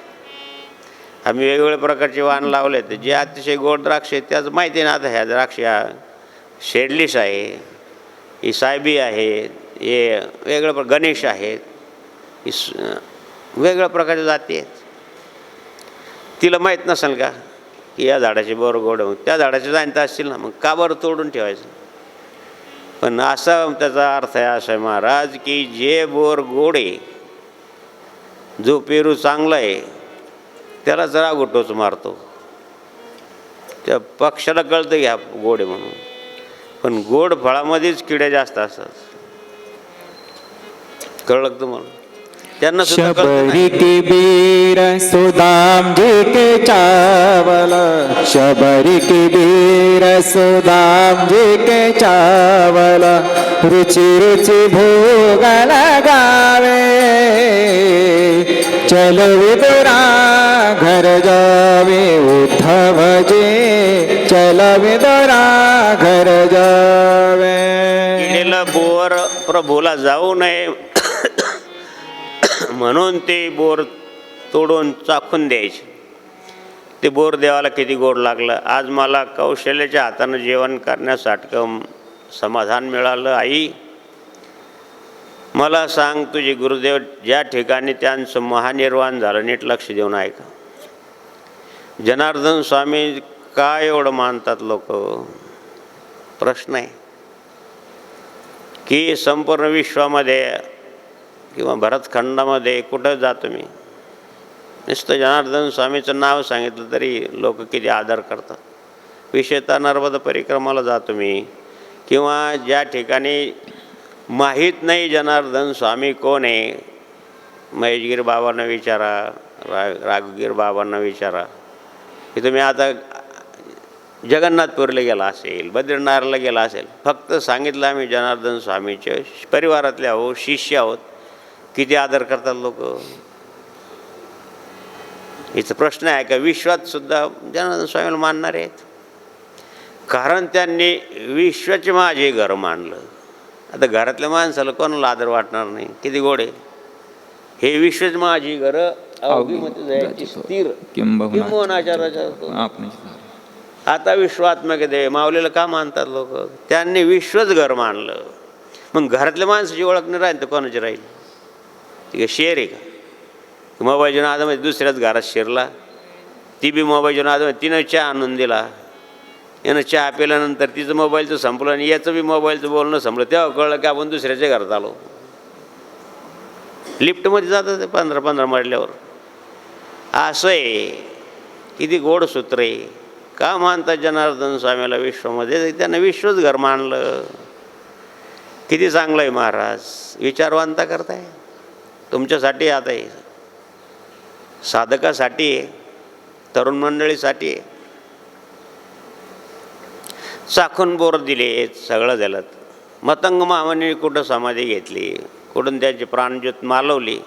आम्ही वेगवेगळ्या प्रकारचे वाण लावले आहेत. जे अतिशय गोड द्राक्ष आहेत त्याचं माहिती आहे ना. आता ह्या द्राक्ष शेडलिस आहे, ही साहेबी आहे, हे वेगळं गणेश आहेत, वेगवेगळ्या प्रकारच्या जाती आहेत. तिला माहीत नसेल का की या झाडाचे बोर गोड, मग त्या झाडाचे जाणतं असतील ना, मग का बरं तोडून ठेवायचं? पण असा त्याचा अर्थ आहे असा आहे महाराज की जे बोर गोड आहे, जो पेरू चांगला आहे त्याला जरा गोटोच मारतो. त्या पक्षाला कळतं घ्या गोड आहे म्हणून, पण गोड फळामध्येच किडे जास्त असतात. कळलं का तुम्हाला? त्यांना शबरी की बीर सुदाम जी के चावल, शबरी की बीर सुदाम जी के चावल, रुचि रुचि भोग लगावे. चलो विदुरा घर जावे उद्धव जी, चलो विदुरा घर जावे. किडेला बोर प्रभूला जाऊ नये म्हणून ते बोर तोडून चाखून द्यायचे. ते बोर देवाला किती गोड लागलं. आज मला कौशल्याच्या हातानं जेवण करण्यासारखं समाधान मिळालं. आई मला सांग, तुझे गुरुदेव ज्या ठिकाणी त्यांचं महानिर्वाण झालं नीट लक्ष देऊन ऐका. जनार्दन स्वामी का एवढं मानतात लोक? प्रश्न आहे की संपूर्ण विश्वामध्ये किंवा भरतखंडामध्ये कुठं जातो मी, नुसतं जनार्दन स्वामीचं नाव सांगितलं तरी लोक किती आदर करतात. विशेषतः नर्मदा परिक्रमाला जातो मी, किंवा ज्या ठिकाणी माहीत नाही जनार्दन स्वामी कोण आहे, महेशगीर बाबांना विचारा, राघुगीर बाबांना विचारा की तुम्ही आता जगन्नाथपूरला गेला असेल, बद्रीनाथला गेला असेल, फक्त सांगितलं आम्ही जनार्दन स्वामीचे परिवारातले आहोत, शिष्य आहोत, किती आदर करतात लोक. हिचा प्रश्न आहे का विश्वात सुद्धा जनार्दन स्वामीला मानणारे आहेत? कारण त्यांनी विश्वाचे माझे घर मानलं. आता घरातल्या माणसाला कोणाला आदर वाटणार नाही? किती गोडे हे विश्वच माझी घर अवघीमध्ये जायची स्थिर किंबहुनाचाराच्या. आता विश्वात्मक देव माऊलीला का मानतात लोक? त्यांनी विश्वच घर मानलं. मग घरातल्या माणसाची ओळख नाही राहील तर कोणाची राहील? ठीक आहे, शेर आहे का? मोबाईलच्या नादामध्ये दुसऱ्याच घरात शिरला, ती बी मोबाईलच्या नादामध्ये तिनं चहा आणून दिला, यानं चहा पिल्यानंतर तिचं मोबाईलचं संपलं आणि याचं बी मोबाईलचं बोलणं संपलं. तेव्हा कळलं की आपण दुसऱ्याच्या घरात आलो. लिफ्टमध्ये जातं ते 15-15 मजल्यावर. असं आहे, किती गोड सूत्र आहे. का मानतात जनार्दन स्वामीला विश्वामध्ये? त्यांना विश्वच घर मानलं. किती चांगलं आहे महाराज, विचारवंता करताय तुमच्यासाठी. आता आहे साधकासाठी आहे, तरुण मंडळीसाठी आहे. चाखून बोर दिले, सगळं झालं. मतंग मामाने कुठं समाधी घेतली, कुठून त्याची प्राणज्योत मालवली,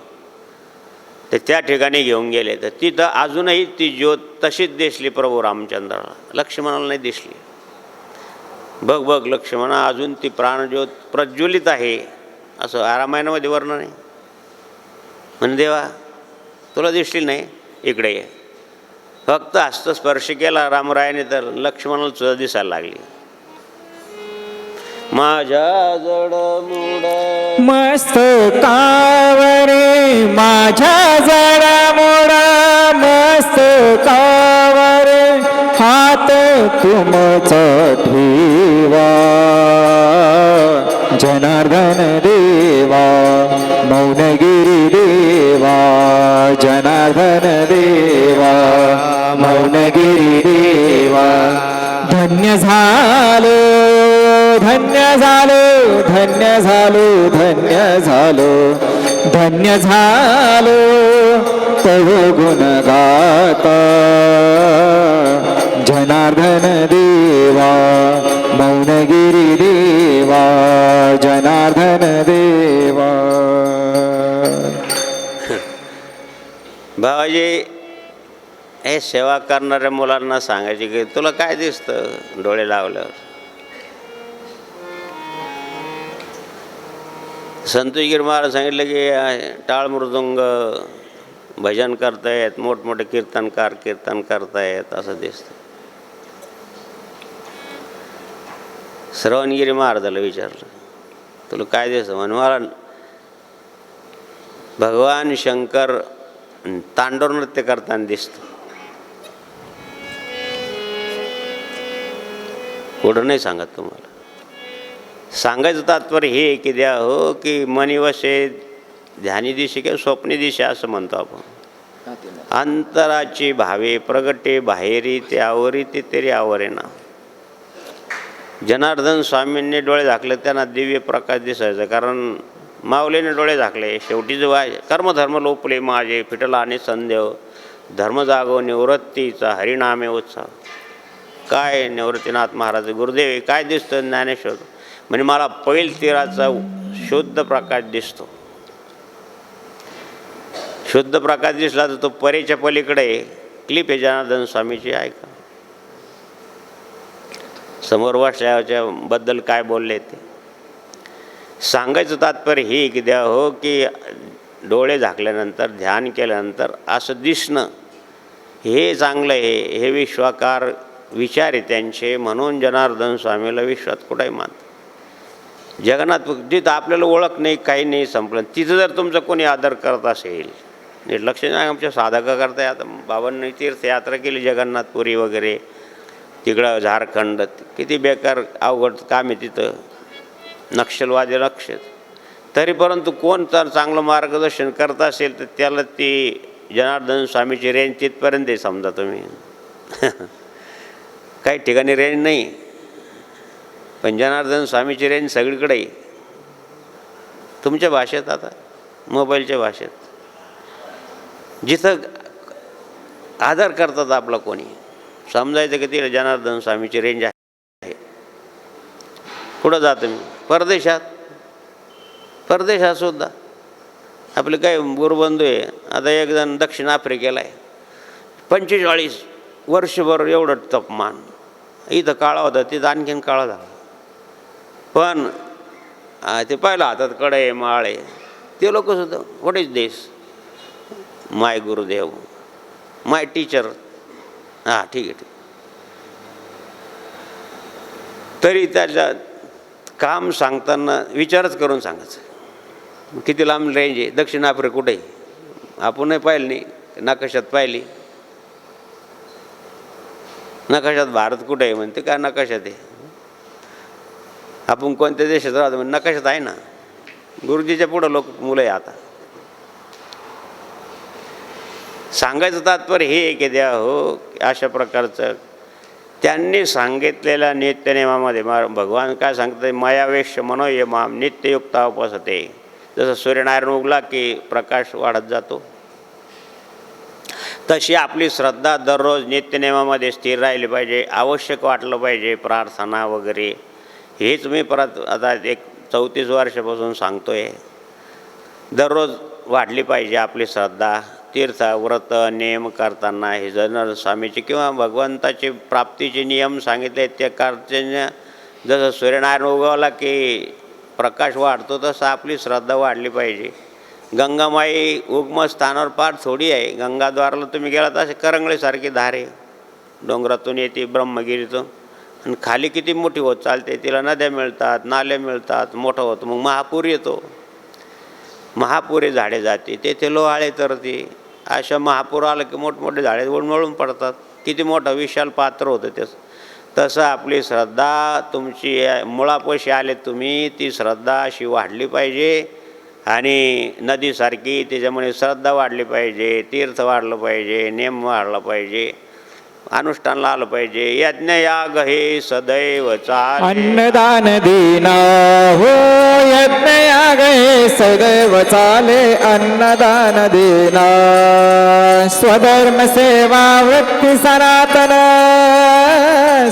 तर त्या ठिकाणी घेऊन गेले. तर तिथं अजूनही ती ज्योत तशीच दिसली प्रभू रामचंद्राला. लक्ष्मणाला नाही दिसली. बघ बघ लक्ष्मणा, अजून ती प्राणज्योत प्रज्वलित आहे, असं रामायणामध्ये वर्णन आहे. म्हणे देवा तुला दिसली नाही, इकडे ये. फक्त हस्तस्पर्श केला रामरायाने तर लक्ष्मणाला सुद्धा दिसायला लागली. माझ्या जडमुड मस्तकावरे माझ्या जडमुडा, मस्तकावरे हात तुमचा ठेवा. जनार्दन देवा मौनगिरी देवा, जनार्दन देवा मौनगिरी देवा. धन्य झालो धन्य झालो धन्य झालो धन्य झालो धन्य झालो तव गुण गाता. जनार्दन देवा मौनगिरी देवा, जनार्दन देवा. बाबाजी हे सेवा करणाऱ्या मुलांना सांगायचे की तुला काय दिसतं डोळे लावल्यावर? संतोषगिरी महाराज सांगितलं की टाळ मृदुंग भजन करतायत, मोठमोठे कीर्तनकार कीर्तन करतायत असं दिसतं. श्रवणगिरी महाराजाला विचारलं तुला काय दिसतं? म्हणे मला भगवान शंकर तांडव नृत्य करताना दिसतं. पुढं नाही सांगत तुम्हाला. सांगायचं तात्पर्य हे की द्या हो की मनिवशे ध्यानी दिशे किंवा स्वप्नी दिशा असं म्हणतो आपण. अंतराची भावे प्रगटे बाहेरी त्यावरी ते तरी आवरेना. जनार्दन स्वामींनी डोळे झाकले, त्यांना दिव्य प्रकाश दिसायचा. कारण माऊलीने डोळे झाकले. शेवटी जो आहे कर्मधर्म लोपले माझे, फिटला आणि संदेव धर्म जागो निवृत्तीचा हरिनामे उत्साह. काय निवृत्तीनाथ महाराज गुरुदेव काय दिसतं ज्ञानेश्वर? म्हणजे मला पैल तीराचा शुद्ध प्रकाश दिसतो. शुद्ध प्रकाश दिसला तर तो परेच्या पलीकडे क्लिप आहे जनार्दन स्वामीची. ऐका समोर वाचल्याच्या बद्दल काय बोलले ते. सांगायचं तात्पर्य हे की द्या हो की डोळे झाकल्यानंतर ध्यान केल्यानंतर असं दिसणं हे चांगलं आहे, हे विश्वाकार विचार आहे त्यांचे, म्हणून जनार्दन स्वामीला विश्वात कुठाही मानतात. जगन्नाथ जिथं आपल्याला ओळख नाही, काही नाही, संपलं, तिथं जर तुमचा कोणी आदर करत असेल, नीट लक्ष नाही, आमच्या साधका करताय. आता बाबांनी तीर्थयात्रा केली जगन्नाथपुरी वगैरे, तिकडं झारखंड, किती बेकार अवघड काम आहे तिथं, नक्षलवादी लक्ष. तरी परंतु कोण तर चांगलं मार्गदर्शन करत असेल तर त्याला ती जनार्दन स्वामीची रेंज तिथपर्यंत आहे समजा तुम्ही. काही ठिकाणी रेंज नाही, पण जनार्दन स्वामीची रेंज सगळीकडे आहे. तुमच्या भाषेत, आता मोबाईलच्या भाषेत, जिथं आदर करतात आपला कोणी, समजायचं की तिला जनार्दन स्वामीची रेंज आहे. कुठं जातं मी? परदेशात सुद्धा आपले काही गुरुबंधू आहे. आता एक जण दक्षिण आफ्रिकेला आहे, 45 वर्षभर एवढं तापमान, इथं काळा होता, तिथं आणखीन काळा झाला. पण ते पाहिलं हातात कडे आहे, माळ आहे, ते लोकंसुद्धा what is this, my Gurudev, my teacher. हां ठीक आहे. तरी त्याच्या काम सांगताना विचारच करून सांगायचं. किती लांब रेंज आहे, दक्षिण आफ्रिका कुठे आहे, आपणही पाहिलं नाही, नकाशात पाहिली, नकाशात भारत कुठे आहे म्हणते, काय नकाशात आहे, आपण कोणत्या देशात राहतो म्हणजे नकाशात आहे ना. गुरुजीच्या पुढं मुलं आहे. आता सांगायचं तात्पर्य हे की द्या हो, अशा प्रकारचं त्यांनी सांगितलेल्या नित्यनेमामध्ये भगवान काय सांगतात, मायावेश मनोयमाम नित्ययुक्त उपसते. जसं सूर्यनारायण उगला की प्रकाश वाढत जातो, तशी आपली श्रद्धा दररोज नित्यनेमामध्ये स्थिर राहिली पाहिजे. आवश्यक वाटलं पाहिजे प्रार्थना वगैरे. हेच मी परत आता एक 34 वर्षापासून सांगतो आहे. दररोज वाढली पाहिजे आपली श्रद्धा. तीर्थ व्रत नियम करताना हे जनार्दन स्वामीचे किंवा भगवंताचे प्राप्तीचे नियम सांगितले त्या कार्य. जसं सूर्यनारायण उगवला की प्रकाश वाढतो, तसं आपली श्रद्धा वाढली पाहिजे. गंगामाई उगमस्थानावर पार थोडी आहे. गंगाद्वाराला तुम्ही गेला तर असे करंगळीसारखी धारे डोंगरातून येते ब्रह्मगिरीतून, आणि खाली किती मोठी होत चालते. तिला नद्या मिळतात, नाले मिळतात, मोठं होतं. मग महापूर येतो, महापुरे झाडे जाते, तेथे लोहाळे तरते. अशा महापूर आलं की मोठमोठे झाडे उन्मळून पडतात. किती मोठं विशाल पात्र होतं त्याचं. तसं आपली श्रद्धा तुमची मुळापाशी आले तुम्ही, ती श्रद्धा अशी वाढली पाहिजे. आणि नदीसारखी त्याच्यामुळे श्रद्धा वाढली पाहिजे, तीर्थ वाढलं पाहिजे, नेम वाढला पाहिजे, अनुष्ठानला आलं पाहिजे. यज्ञ याग हे सदैव चाले, अन्नदान देना हो यज्ञ याग हे सदैव चाले. अन्नदान देना स्वधर्म सेवा वृत्ती सनातन,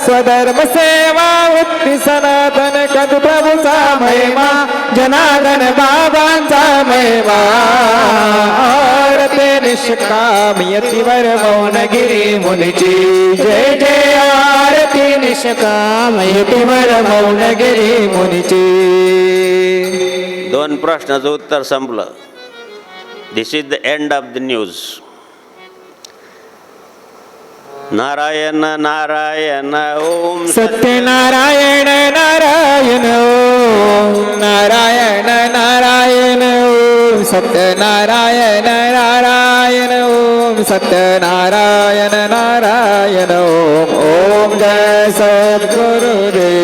स्वधर्म सेवा वृत्ती सनातन. कद प्रभूचा महिमा जनार्दन बाबांचा महिमा. आरते निष्काम यतिवर मौनगिरी मुनीची जय जय. आरती निष्काम यतिवर मौनगिरी मुनीची. 2 प्रश्नाचं उत्तर संपलं. This is the end of the news. Narayan Narayan Om Satyanarayan Narayan Om Narayan Narayan Om Satyanarayan Narayan Om Satyanarayan Narayan Om. Om जय सद्गुरुदेव.